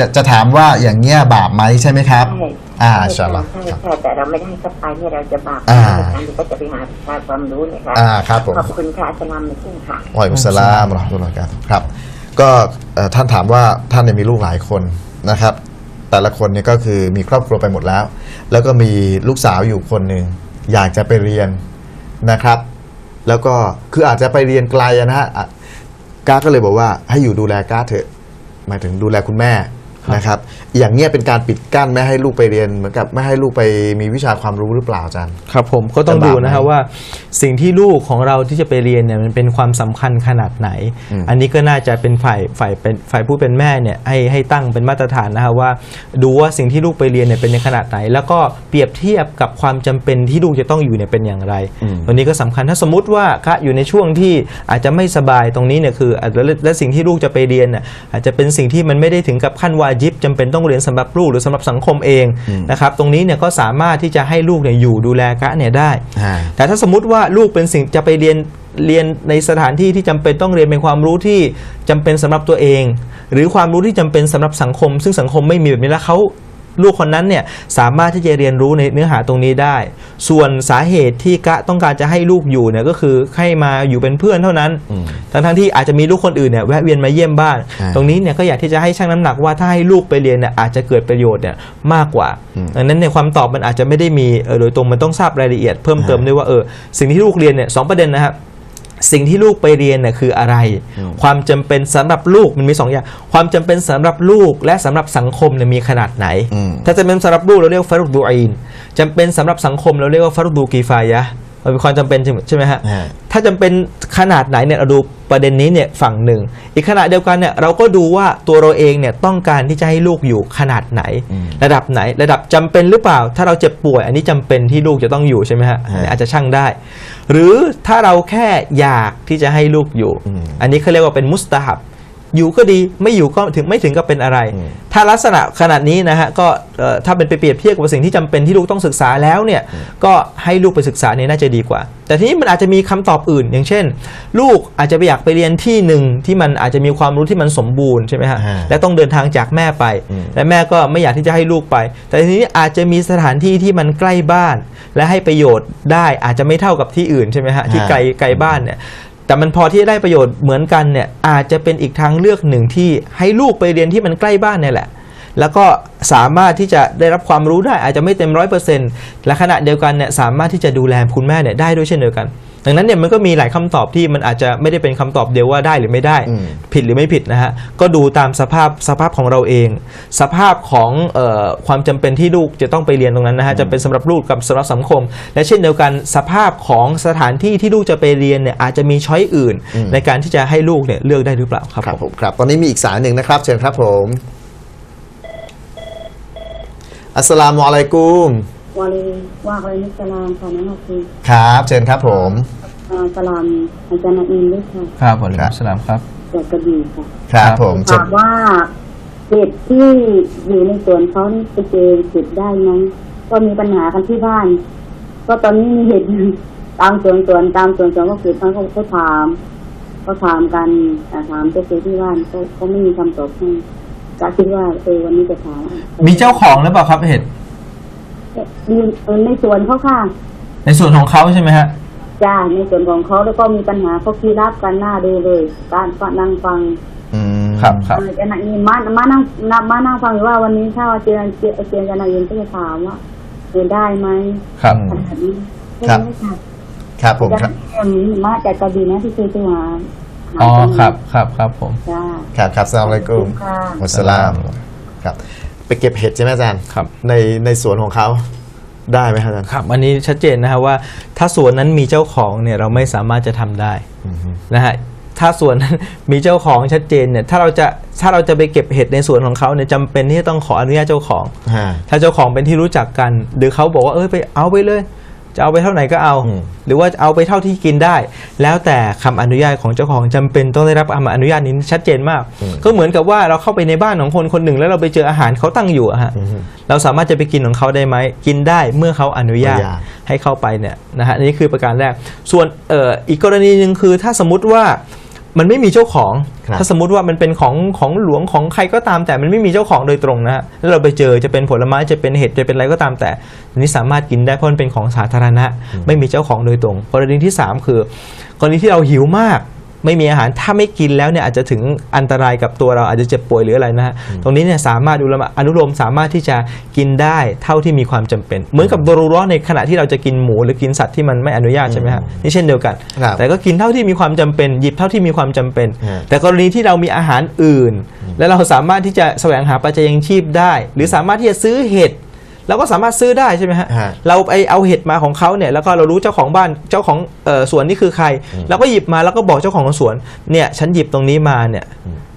ะจะถามว่าอย่างเงี้ยบาปไหมใช่ไหมครับใช่ใช่แต่เราไม่ได้ให้เขาไปเนี่ยเราจะบาปเราก็จะไปหาความรู้เนี่ยครับผมขอบคุณค่ะอัสสลามุอะลัยกุมค่ะวะอะลัยกุมุสสลามวะเราะห์มะตุลลอฮิวะบะเราะกาตุฮ์ครับก็ท่านถามว่าท่านเนี่ยมีลูกหลายคนนะครับแต่ละคนเนี่ยก็คือมีครอบครัวไปหมดแล้วก็มีลูกสาวอยู่คนหนึ่งอยากจะไปเรียนนะครับแล้วก็คืออาจจะไปเรียนไกลนะฮะก้าก็เลยบอกว่าให้อยู่ดูแลก้าเถอะหมายถึงดูแลคุณแม่นะครับอย่างเงี้ยเป็นการปิดกั้นไม่ให้ลูกไปเรียนเหมือนกับไม่ให้ลูกไปมีวิชาความรู้หรือเปล่าอาจารย์ครับผมก็ต้องดูนะครับว่าสิ่งที่ลูกของเราที่จะไปเรียนเนี่ยมันเป็นความสำคัญขนาดไหนอันนี้ก็น่าจะเป็นฝ่ายผู้เป็นแม่เนี่ยให้ตั้งเป็นมาตรฐานนะครับว่าดูว่าสิ่งที่ลูกไปเรียนเนี่ยเป็นในขนาดไหนแล้วก็เปรียบเทียบกับความจำเป็นที่ลูกจะต้องอยู่เนี่ยเป็นอย่างไรวันนี้ก็สำคัญถ้าสมมติว่าอยู่ในช่วงที่อาจจะไม่สบายตรงนี้เนี่ยคือและสิ่งที่ลูกจะไปเรียนเนี่ยอาจจะเป็นสิ่งที่มันไม่ได้ถึงกับขั้นวาญิบจำเป็นต้องเรียนสำหรับลูกหรือสำหรับสังคมเองนะครับตรงนี้เนี่ยก็สามารถที่จะให้ลูกเนี่ยอยู่ดูแลกะเนี่ยได้แต่ถ้าสมมุติว่าลูกเป็นสิ่งจะไปเรียนในสถานที่ที่จำเป็นต้องเรียนเป็นความรู้ที่จำเป็นสำหรับตัวเองหรือความรู้ที่จำเป็นสำหรับสังคมซึ่งสังคมไม่มีแบบนี้แล้วเขาลูกคนนั้นเนี่ยสามารถที่จะเรียนรู้ในเนื้อหาตรงนี้ได้ส่วนสาเหตุที่กะต้องการจะให้ลูกอยู่เนี่ยก็คือให้มาอยู่เป็นเพื่อนเท่านั้นทั้งที่อาจจะมีลูกคนอื่นเนี่ยแวะเวียนมาเยี่ยมบ้านตรงนี้เนี่ยก็อยากที่จะให้ชั่งน้ำหนักว่าถ้าให้ลูกไปเรียนเนี่ยอาจจะเกิดประโยชน์เนี่ยมากกว่าดังนั้นในความตอบมันอาจจะไม่ได้มีโดยตรงมันต้องทราบรายละเอียดเพิ่มเติมด้วยว่าสิ่งที่ลูกเรียนเนี่ย2 ประเด็นนะครับสิ่งที่ลูกไปเรียนเนี่ยคืออะไรความจำเป็นสำหรับลูกมันมี2 อย่างความจำเป็นสำหรับลูกและสำหรับสังคมเนี่ยมีขนาดไหนถ้าจำเป็นสำหรับลูกเราเรียกฟารุดูอีนจำเป็นสำหรับสังคมเราเรียกว่าฟารุดูกีฟายะมันเป็นความจำเป็นใช่ไหมฮะถ้าจำเป็นขนาดไหนเนี่ยเราดูประเด็นนี้เนี่ยฝั่งหนึ่งอีกขณะเดียวกันเนี่ยเราก็ดูว่าตัวเราเองเนี่ยต้องการที่จะให้ลูกอยู่ขนาดไหนระดับไหนระดับจำเป็นหรือเปล่าถ้าเราเจ็บป่วยอันนี้จำเป็นที่ลูกจะต้องอยู่ใช่ไหมฮะอาจจะชั่งได้หรือถ้าเราแค่อยากที่จะให้ลูกอยู่อันนี้เขาเรียกว่าเป็นมุสตะฮับอยู่ก็ดีไม่อยู่ก็ไม่ถึงกับเป็นอะไรถ้าลักษณะขนาดนี้นะฮะก็ถ้าเป็นไปเปรียบเทียบกับสิ่งที่จำเป็นที่ลูกต้องศึกษาแล้วเนี่ยก็ให้ลูกไปศึกษาเนี่ยน่าจะดีกว่าแต่ทีนี้มันอาจจะมีคำตอบอื่นอย่างเช่นลูกอาจจะไปอยากไปเรียนที่หนึ่งที่มันอาจจะมีความรู้ที่มันสมบูรณ์ใช่ไหมฮะและต้องเดินทางจากแม่ไปและแม่ก็ไม่อยากที่จะให้ลูกไปแต่ทีนี้อาจจะมีสถานที่ที่มันใกล้บ้านและให้ประโยชน์ได้อาจจะไม่เท่ากับที่อื่นใช่ไหมฮะที่ไกลบ้านเนี่ยแต่มันพอที่จะได้ประโยชน์เหมือนกันเนี่ยอาจจะเป็นอีกทางเลือกหนึ่งที่ให้ลูกไปเรียนที่มันใกล้บ้านเนี่ยแหละแล้วก็สามารถที่จะได้รับความรู้ได้อาจจะไม่เต็ม100%และขณะเดียวกันเนี่ยสามารถที่จะดูแลคุณแม่เนี่ยได้ด้วยเช่นเดียวกัน ดังนั้นเนี่ยมันก็มีหลายคำตอบที่มันอาจจะไม่ได้เป็นคำตอบเดียวว่าได้หรือไม่ได้ ผิดหรือไม่ผิดนะฮะก็ดูตามสภาพของเราเอง สภาพของความจำเป็นที่ลูกจะต้องไปเรียนตรงนั้นนะฮะจะเป็นสำหรับลูกกับสำหรับสังคม และเช่นเดียวกันสภาพของสถานที่ที่ลูกจะไปเรียนเนี่ยอาจจะมีช้อยอื่นในการที่จะให้ลูกเนี่ยเลือกได้หรือเปล่าครับผม ครับตอนนี้มีอีกสายหนึ่งนะครับเชิญครับผมอัสสลามุอะลัยกุมวะอะลัยมุสสลามค่ะน้องคือครับเชิญครับผม สลามอาจารย์นาอินด้วยค่ะครับวะอะลัยมุสสลามครับจากกระบี่ค่ะครับผมถามว่าเห็ดที่อยู่ในสวนเขานี่ไปเจอเห็ดได้ไหมก็มีปัญหากันที่บ้านก็ตอนนี้มีเห็ดตามสวนตามสวนก็คือเขาถามกันถามเจ้าที่บ้านก็ไม่มีคำตอบให้ก็คิดว่าวันนี้จะถามมีเจ้าของหรือเปล่าครับเห็ดในสวนเขาค่ะในส่วนของเขาใช่ไหมฮะจ้าในส่วนของเขาแล้วก็มีปัญหาเขาคีรับกันหน้าดูเลยการนั่งฟังครับจะนั่งยินมานั่งฟังว่าวันนี้ถ้าเจอจะนั่งยินก็จะถามว่าได้ไหมครับครับผมครับมาจากกระบี่นะที่เคยไปหาอ๋อครับผมครับอัสสลามุอะลัยกุมวัสสลามครับไปเก็บเห็ดใช่ไหมอาจารย์ครับในสวนของเขาได้ไหมครับอาจารย์ครับอันนี้ชัดเจนนะฮะว่าถ้าสวนนั้นมีเจ้าของเนี่ยเราไม่สามารถจะทำได้นะฮะถ้าสวนนั้นมีเจ้าของชัดเจนเนี่ยถ้าเราจะไปเก็บเห็ดในสวนของเขาเนี่ยจำเป็นที่ต้องขออนุญาตเจ้าของถ้าเจ้าของเป็นที่รู้จักกันหรือเขาบอกว่าไปเอาไปเลยจะเอาไปเท่าไหร่ก็เอาหรือว่าเอาไปเท่าที่กินได้แล้วแต่คำอนุญาตของเจ้าของจำเป็นต้องได้รับคำอนุญาตนี้ชัดเจนมากก็เหมือนกับว่าเราเข้าไปในบ้านของคนคนหนึ่งแล้วเราไปเจออาหารเขาตั้งอยู่ฮะเราสามารถจะไปกินของเขาได้ไหมกินได้เมื่อเขาอนุญาตให้เข้าไปเนี่ยนะฮะนี่คือประการแรกส่วนอีกกรณีหนึ่งคือถ้าสมมุติว่ามันไม่มีเจ้าของถ้าสมมุติว่ามันเป็นของหลวงของใครก็ตามแต่มันไม่มีเจ้าของโดยตรงนะฮะแล้วเราไปเจอจะเป็นผลไม้จะเป็นเห็ดจะเป็นอะไรก็ตามแต่อันนี้สามารถกินได้เพราะมันเป็นของสาธารณะไม่มีเจ้าของโดยตรงกรณีที่3คือกรณีที่เราหิวมากไม่มีอาหารถ้าไม่กินแล้วเนี่ยอาจจะถึงอันตรายกับตัวเราอาจจะเจ็บป่วยหรืออะไรนะฮะตรงนี้เนี่ยสามารถอนุโลมสามารถที่จะกินได้เท่าที่มีความจำเป็นเหมือนกับดรุเราะห์ในขณะที่เราจะกินหมูหรือกินสัตว์ที่มันไม่อนุญาตใช่ไหมฮะนี่เช่นเดียวกันแต่ก็กินเท่าที่มีความจำเป็นหยิบเท่าที่มีความจำเป็นแต่กรณีที่เรามีอาหารอื่นและเราสามารถที่จะแสวงหาปัจจัยยังชีพได้หรือสามารถที่จะซื้อเห็ดเราก็สามารถซื้อได้ใช่ไหมฮะเราไปเอาเห็ดมาของเขาเนี่ยแล้วก็เรารู้เจ้าของบ้านเจ้าของสวนนี่คือใครเราก็หยิบมาแล้วก็บอกเจ้าของสวนเนี่ยฉันหยิบตรงนี้มาเนี่ย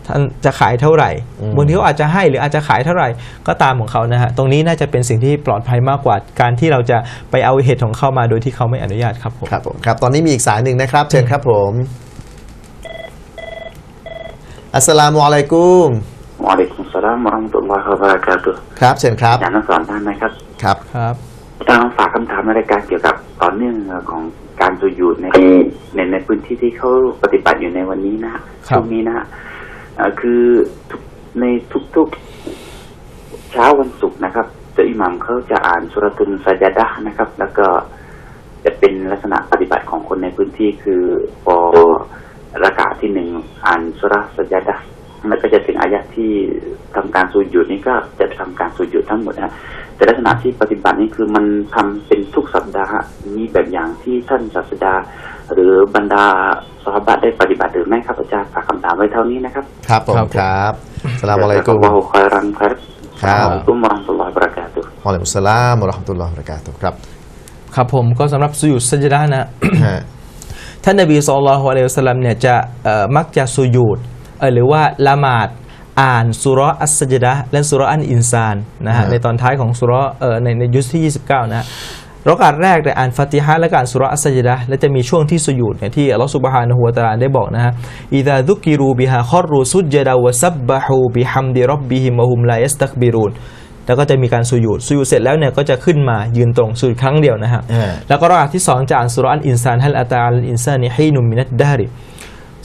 ท่านจะขายเท่าไหร่บางทีเขาอาจจะให้หรืออาจจะขายเท่าไหร่ก็ตามของเขานะฮะตรงนี้น่าจะเป็นสิ่งที่ปลอดภัยมากกว่าการที่เราจะไปเอาเห็ดของเขามาโดยที่เขาไม่อนุญาตครับผมครับตอนนี้มีอีกสายหนึ่งนะครับเชิญครับผมอัสสลามุอะลัยกุมวะอะลัยกุมสลามวะเราะห์มะตุลลอฮิวะบะเราะกาตุฮ์ครับเชิญครับอาจารย์ทั้งสองท่านนะครับครับต้องฝากคำถามในรายการเกี่ยวกับต่อเนื่องของการสุญูดในพื้นที่ที่เขาปฏิบัติอยู่ในวันนี้นะช่วงนี้นะคือในทุกๆเช้าวันศุกร์นะครับเจ้าอิหมัมเขาจะอ่านสุเราะตุลซะญะดะห์นะครับแล้วก็จะเป็นลักษณะปฏิบัติของคนในพื้นที่คือพอรากะห์ที่1อ่านสุเราะห์ซะญะดะห์มันก็จะถึงอายะที่ทำการสุญูดนี้ก็จะทำการสุญูดทั้งหมดนะแต่ลักษณะที่ปฏิบัตินี่คือมันทำเป็นทุกสัปดาห์มีแบบอย่างที่ท่านศาสดาหรือบรรดาซอฮาบะห์ได้ปฏิบัติหรือไม่ครับอาจารย์ฝากคำถามไว้เท่านี้นะครับครับผมครับอัสสลามุอะลัยกุมวะคอยรันครับอัสสลามุอะลัยกุมวะเราะห์มะตุลลอฮิวะบะเราะกาตุฮ์วะอะลัยกุมสลามวะเราะห์มะตุลลอฮิวะบะเราะกาตุฮ์ครับผมก็สำหรับสุญูดซะญะดะห์นะท่านนบีศ็อลลัลลอฮุอะลัยฮิวะซัลลัมเนี่ยจะมักจะสุญูดหรือว่าละหมาดอ่านซูเราะห์อัสซะญะดะห์และซูเราะห์อันอินซานนะฮะในตอนท้ายของซูเราะห์ในยุสที่29นะฮะรอกาตแรกได้อ่านฟาติฮะห์และอ่านซูเราะห์อัสซะญะดะห์และจะมีช่วงที่สุญูดเนี่ยที่อัลเลาะห์ซุบฮานะฮูวะตะอาลาได้บอกนะฮะอิซาซุกิรูบิฮาคอรูซุจดะวะซับบะฮูบิฮัมดิร็อบบิฮิมวะฮุมลายัสตักบิรูนแล้วก็จะมีการสุญูดเสร็จแล้วเนี่ยก็จะขึ้นมายืนตรงสุญูดครั้งเดียวนะฮะแล้วก็รอกาตที่2จะอ่านซูเราะห์อันอินซานฮัลอะตาอัลอินซานิฮีนุมมินัดดะฮริ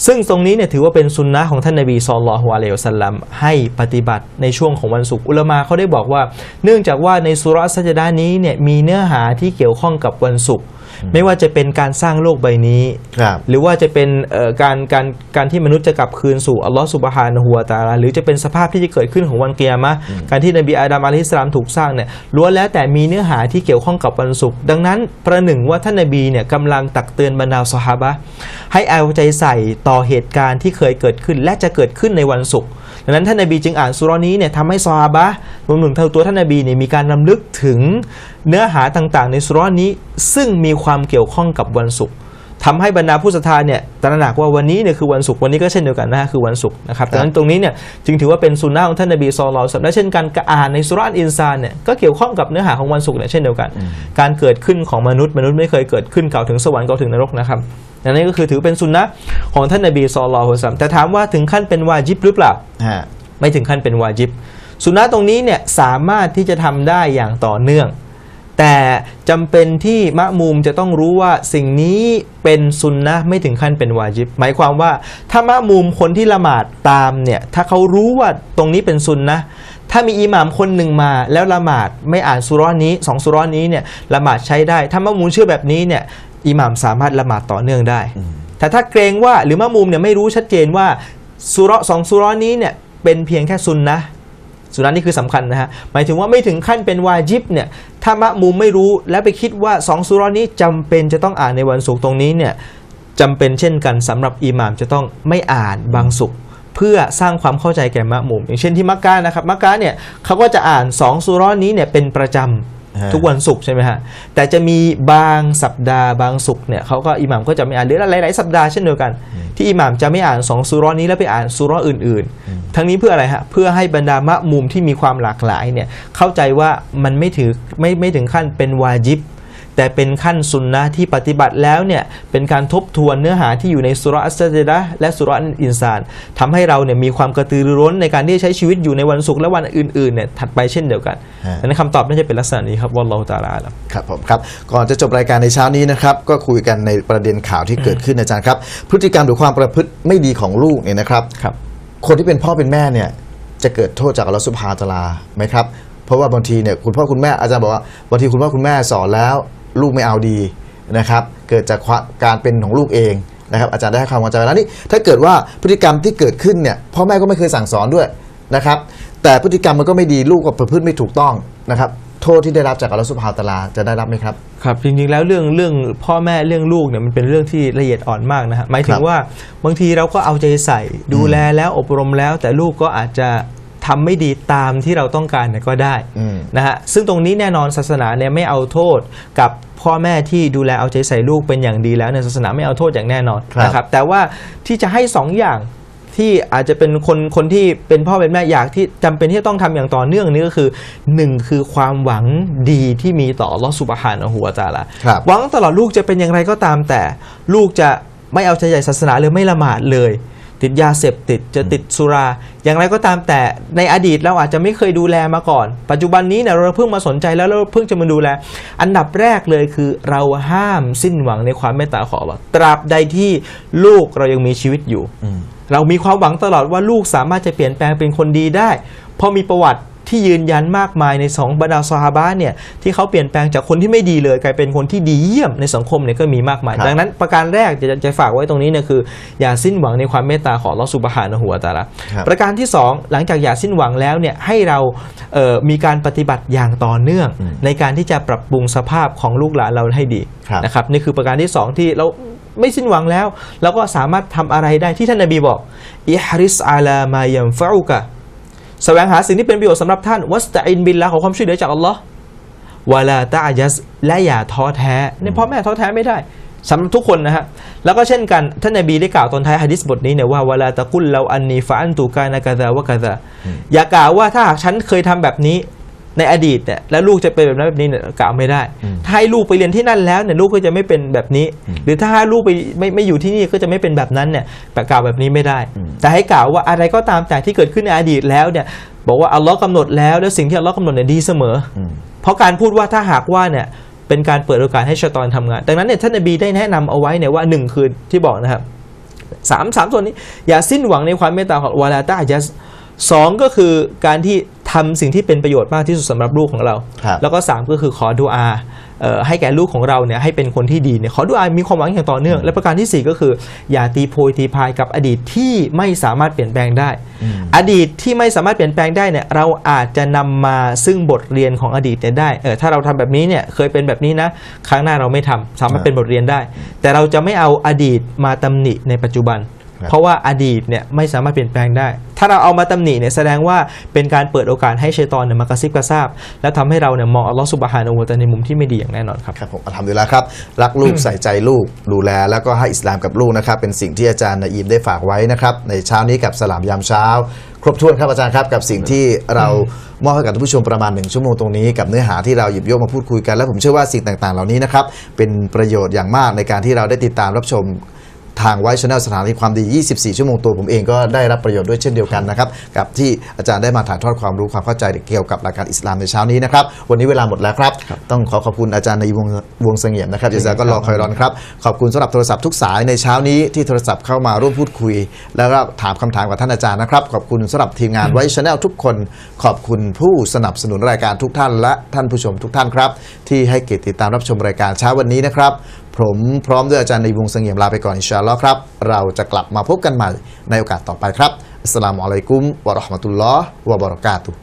ซึ่งตรงนี้เนี่ยถือว่าเป็นซุนนะห์ของท่านนบีศ็อลลัลลอฮุอะลัยฮิวะซัลลัมให้ปฏิบัติในช่วงของวันศุกร์อุลามะเขาได้บอกว่าเนื่องจากว่าในซูเราะห์อัสซะญะดะห์นี้เนี่ยมีเนื้อหาที่เกี่ยวข้องกับวันศุกร์ ไม่ว่าจะเป็นการสร้างโลกใบนี้ ครับ หรือว่าจะเป็นการที่มนุษย์จะกลับคืนสู่อัลลอฮฺซุบฮานะฮูวะตะอาลาหรือจะเป็นสภาพที่จะเกิดขึ้นของวันกิยามะห์การที่นบีอาดัมอะลัยฮิสสลามถูกสร้างเนี่ยล้วนแล้วแต่มีเนื้อหาที่เกี่ยวข้องกับวันศุกร์ดังนั้นประหนึ่งว่าท่านนบีเนี่ยกำลังตักเตือนบรรดาซอฮาบะห์ให้เอาใจใส่ต่อเหตุการณ์ที่เคยเกิดขึ้นและจะเกิดขึ้นในวันศุกร์ดังนั้นท่านนบีจึงอ่านซูเราะห์นี้เนี่ยทำให้ซอฮาบะห์รวมถึงตัวท่านนบีเนี่ยมีการรำลึกถึงเนื้อหาต่างๆในซูเราะห์นี้ซึ่งมีความเกี่ยวข้องกับวันศุกร์ทำให้บรรดาผู้ศรัทธาเนี่ยตระหนักว่าวันนี้เนี่ยคือวันศุกร์วันนี้ก็เช่นเดียวกันนะฮะคือวันศุกร์นะครับดังนั้นตรงนี้เนี่ยจึงถือว่าเป็นสุนนะของท่านนบีศ็อลลัลลอฮุอะลัยฮิวะซัลลัมและเช่นกันการอ่านในซูเราะห์อัลอินซานเนี่ยก็เกี่ยวข้องกับเนื้อหาของวันศุกร์เนี่ยเช่นเดียวกันการเกิดขึ้นของมนุษย์ไม่เคยเกิดขึ้นกล่าวถึงสวรรค์กล่าวถึงนรกนะครับอันนี้ก็คือถือเป็นสุนนะของท่านนบีศ็อลลัลลอฮุอะลัยฮิวะซัลลัมแต่ถามว่าถึงขั้นเป็นวาญิบหรือเปล่าไม่ถึงขั้นเป็นวาญิบสุนนะตรงนี้เนี่ยสามารถที่จะทำได้อย่างต่อเนื่องแต่จำเป็นที่มะมูมจะต้องรู้ว่าสิ่งนี้เป็นซุนนะห์ไม่ถึงขั้นเป็นวาญิบหมายความว่าถ้ามะมูมคนที่ละหมาดตามเนี่ยถ้าเขารู้ว่าตรงนี้เป็นซุนนะห์ถ้ามีอิหม่ามคนหนึ่งมาแล้วละหมาดไม่อ่านซูเราะห์นี้2ซูเราะห์นี้เนี่ยละหมาดใช้ได้ถ้ามะมูมเชื่อแบบนี้เนี่ยอิหม่ามสามารถละหมาดต่อเนื่องได้แต่ถ้าเกรงว่าหรือมะมูมเนี่ยไม่รู้ชัดเจนว่าซูเราะห์2ซูเราะห์นี้เนี่ยเป็นเพียงแค่ซุนนะห์สุนนะนี่คือสำคัญนะฮะหมายถึงว่าไม่ถึงขั้นเป็นวาญิบเนี่ยถ้ามะมูมไม่รู้และไปคิดว่า2ซูเราะห์นี้จำเป็นจะต้องอ่านในวันศุกร์ตรงนี้เนี่ยจำเป็นเช่นกันสำหรับอิหม่ามจะต้องไม่อ่านบางศุกร์เพื่อสร้างความเข้าใจแก่มะมูมอย่างเช่นที่มักกะนะครับมักกะเนี่ยเขาก็จะอ่าน2ซูเราะห์นี้เนี่ยเป็นประจำทุกวันศุกร์ใช่ไหมฮะแต่จะมีบางสัปดาห์บางศุกร์เนี่ยเขาก็อิหม่ามก็จะไม่อ่านหรือหลายๆสัปดาห์เช่นเดียวกันที่อิหม่ามจะไม่อ่าน2ซูเราะห์นี้แล้วไปอ่านซูเราะห์อื่นๆทั้งนี้เพื่ออะไรฮะเพื่อให้บรรดามะมูมที่มีความหลากหลายเนี่ยเข้าใจว่ามันไม่ถึงขั้นเป็นวาญิบแต่เป็นขั้นซุนนะห์ที่ปฏิบัติแล้วเนี่ยเป็นการทบทวนเนื้อหาที่อยู่ในซูเราะห์อัสซัจดะห์และซูเราะห์อัลอินซานทำให้เราเนี่ยมีความกระตือรือร้นในการที่จะใช้ชีวิตอยู่ในวันศุกร์และวันอื่นๆเนี่ยถัดไปเช่นเดียวกันดังนั้นคำตอบน่าจะเป็นลักษณะนี้ครับวัลลอฮุตะอาลาอะลัมครับผมครับก่อนจะจบรายการในเช้านี้นะครับก็คุยกันในประเด็นข่าวที่เกิดขึ้นอาจารย์ครับพฤติกรรมหรือความประพฤติไม่ดีของลูกเนี่ยนะครับคนที่เป็นพ่อเป็นแม่เนี่ยจะเกิดโทษจากอัลเลาะห์ซุบฮานะฮูวะตะอาลาไหมครับเพราะว่าบางทีเนี่ยคุณพ่อคุณแม่อาจารย์บอกว่าบางทีคุณพ่อคุณแม่สอนแล้วลูกไม่เอาดีนะครับเกิดจากการเป็นของลูกเองนะครับอาจารย์ได้ให้ความเข้าใจแล้วนี่ถ้าเกิดว่าพฤติกรรมที่เกิดขึ้นเนี่ยพ่อแม่ก็ไม่เคยสั่งสอนด้วยนะครับแต่พฤติกรรมมันก็ไม่ดีลูกก็ประพฤติไม่ถูกต้องนะครับโทษที่ได้รับจากอัลเลาะห์ซุบฮานะฮูวะตะอาลาจะได้รับไหมครับครับจริงๆแล้วเรื่องพ่อแม่เรื่องลูกเนี่ยมันเป็นเรื่องที่ละเอียดอ่อนมากนะฮะหมายถึงว่าบางทีเราก็เอาใจใส่ดูแลแล้วอบรมแล้วแต่ลูกก็อาจจะทำไม่ดีตามที่เราต้องการเนี่ยก็ได้นะฮะซึ่งตรงนี้แน่นอนศาสนาเนี่ยไม่เอาโทษกับพ่อแม่ที่ดูแลเอาใจใส่ลูกเป็นอย่างดีแล้วเนี่ยศาสนาไม่เอาโทษอย่างแน่นอนนะครับแต่ว่าที่จะให้2อย่างที่อาจจะเป็นคนที่เป็นพ่อเป็นแม่อยากที่จำเป็นที่ต้องทำอย่างต่อเนื่องนี้ก็คือ1คือความหวังดีที่มีต่ออัลเลาะห์ซุบฮานะฮูวะตะอาลาหวังตลอดลูกจะเป็นอย่างไรก็ตามแต่ลูกจะไม่เอาใจใส่ศาสนาหรือไม่ละหมาดเลยติดยาเสพติดจะติดสุราอย่างไรก็ตามแต่ในอดีตเราอาจจะไม่เคยดูแลมาก่อนปัจจุบันนี้เนี่ยเราเพิ่งมาสนใจแล้วเราเพิ่งจะมาดูแลอันดับแรกเลยคือเราห้ามสิ้นหวังในความเมตตาของอัลเลาะห์ตราบใดที่ลูกเรายังมีชีวิตอยู่เรามีความหวังตลอดว่าลูกสามารถจะเปลี่ยนแปลงเป็นคนดีได้เพราะมีประวัติที่ยืนยันมากมายใน2บรรดาซอฮาบะห์เนี่ยที่เขาเปลี่ยนแปลงจากคนที่ไม่ดีเลยกลายเป็นคนที่ดีเยี่ยมในสังคมเนี่ยก็มีมากมายดังนั้นประการแรกจะฝากไว้ตรงนี้เนี่ยคืออย่าสิ้นหวังในความเมตตาของอัลเลาะห์ซุบฮานะฮูวะตะอาลาประการที่2หลังจากอย่าสิ้นหวังแล้วเนี่ยให้เรามีการปฏิบัติอย่างต่อเนื่องในการที่จะปรับปรุงสภาพของลูกหลานเราให้ดีนะครับนี่คือประการที่2ที่เราไม่สิ้นหวังแล้วเราก็สามารถทำอะไรได้ที่ท่านนบีบอกอิฮริสอาลามายันฟะอุกะแสวงหาสิ่งที่เป็นประโยชน์สำหรับท่านวัสตะอินบิลลาห์ขอความช่วยเหลือจากอัลลอฮ์วะลาตะอญัซและอย่าท้อแท้เนี่ยพ่อแม่ท้อแท้ไม่ได้สำหรับทุกคนนะฮะแล้วก็เช่นกันท่านนบีได้กล่าวตอนท้ายหะดีษบทนี้เนี่ยว่าวะลาตะกุลเราอันนีฟะอันตุกานะกะซาวะกะซาอย่ากล่าวว่าถ้าหากฉันเคยทำแบบนี้ในอดีตเนี่ยแล้วลูกจะเป็นแบบนั้นแบบนี้เนี่ยกล่าวไม่ได้ถ้าให้ลูกไปเรียนที่นั่นแล้วเนี่ยลูกก็จะไม่เป็นแบบนี้หรือถ้าให้ลูกไปไม่อยู่ที่นี่ก็จะไม่เป็นแบบนั้นเนี่ยกล่าวแบบนี้ไม่ได้แต่ให้กล่าวว่าอะไรก็ตามแต่ที่เกิดขึ้นในอดีตแล้วเนี่ยบอกว่าอัลลอฮ์กำหนดแล้วสิ่งที่อัลลอฮ์กำหนดเนี่ยดีเสมอเพราะการพูดว่าถ้าหากว่าเนี่ยเป็นการเปิดโอกาสให้ชัยฏอนทำงานดังนั้นเนี่ยท่านนบีได้แนะนำเอาไว้เนี่ยว่า1คือที่บอกนะครับ3ส่วนนี้อย่าสิ้นหวังในความเมตตาของวะลาตะอญัซ2ก็คือการที่ทำสิ่งที่เป็นประโยชน์มากที่สุดสำหรับลูกของเราแล้วก็3ก็คือขอดุอา ให้แก่ลูกของเราเนี่ยให้เป็นคนที่ดีเนี่ยขอดุอามีความหวังอย่างต่อเนื่องและประการที่ 4 ก็คืออย่าตีโพยตีพายกับอดีตที่ไม่สามารถเปลี่ยนแปลงได้อดีตที่ไม่สามารถเปลี่ยนแปลงได้เนี่ยเราอาจจะนำมาซึ่งบทเรียนของอดีตเนี่ยได้ถ้าเราทำแบบนี้เนี่ยเคยเป็นแบบนี้นะครั้งหน้าเราไม่ทำสามารถเป็นบทเรียนได้แต่เราจะไม่เอาอดีตมาตำหนิในปัจจุบันเพราะว่าอดีตเนี่ยไม่สามารถเปลี่ยนแปลงได้ถ้าเราเอามาตำหนิเนี่ยแสดงว่าเป็นการเปิดโอกาสให้ชัยฏอนเนี่ยมากระซิบกระซาบและทำให้เราเนี่ยมองอัลลอฮฺซุบฮานะฮูวะตะอาลาในมุมที่ไม่ดีอย่างแน่นอนครับครับผมอัลฮัมดุลิลละห์ครับรักลูก ใส่ใจลูกดูแลแล้วก็ให้อิสลามกับลูกนะครับเป็นสิ่งที่อาจารย์นอีมได้ฝากไว้นะครับในเช้านี้กับสลามยามเช้าครบถ้วนครับอาจารย์ครับกับสิ่งที่เรามอบให้กับท่านผู้ชมประมาณ1ชั่วโมงตรงนี้กับเนื้อหาที่เราหยิบยกมาพูดคุยกันและผมเชื่อว่าสิ่งต่างๆเหล่านี้นะครับเป็นประโยชน์อย่างมากในการที่เราได้ติดตามรับชมทางไวท์ Channel สถานีความดี24ชั่วโมงตัวผมเองก็ได้รับประโยชน์ด้วยเช่นเดียวกันนะครับกับที่อาจารย์ได้มาถ่ายทอดความรู้ความเข้าใจเกี่ยวกับหลักการอิสลามในเช้านี้นะครับวันนี้เวลาหมดแล้วครับต้องขอบคุณอาจารย์ในวงเสงี่ยมนะครับจาซาก็รอคอยรอนครับขอบคุณสำหรับโทรศัพท์ทุกสายในเช้านี้ที่โทรศัพท์เข้ามาร่วมพูดคุยแล้วก็ถามคำถามกับท่านอาจารย์นะครับขอบคุณสำหรับทีมงานไวท์ Channel ทุกคนขอบคุณผู้สนับสนุนรายการทุกท่านและท่านผู้ชมทุกท่านครับที่ให้เกียรติติดตามรับชมรายการเช้าวันนี้นะครับผมพร้อมด้วยอาจารย์ในวงเสงี่ยมลาไปก่อนอินชาอัลลอฮ์ครับเราจะกลับมาพบกันใหม่ในโอกาสต่อไปครับอัสสลามุอะลัยกุมวะเราะห์มะตุลลอฮ์วะบะเราะกาตุฮ์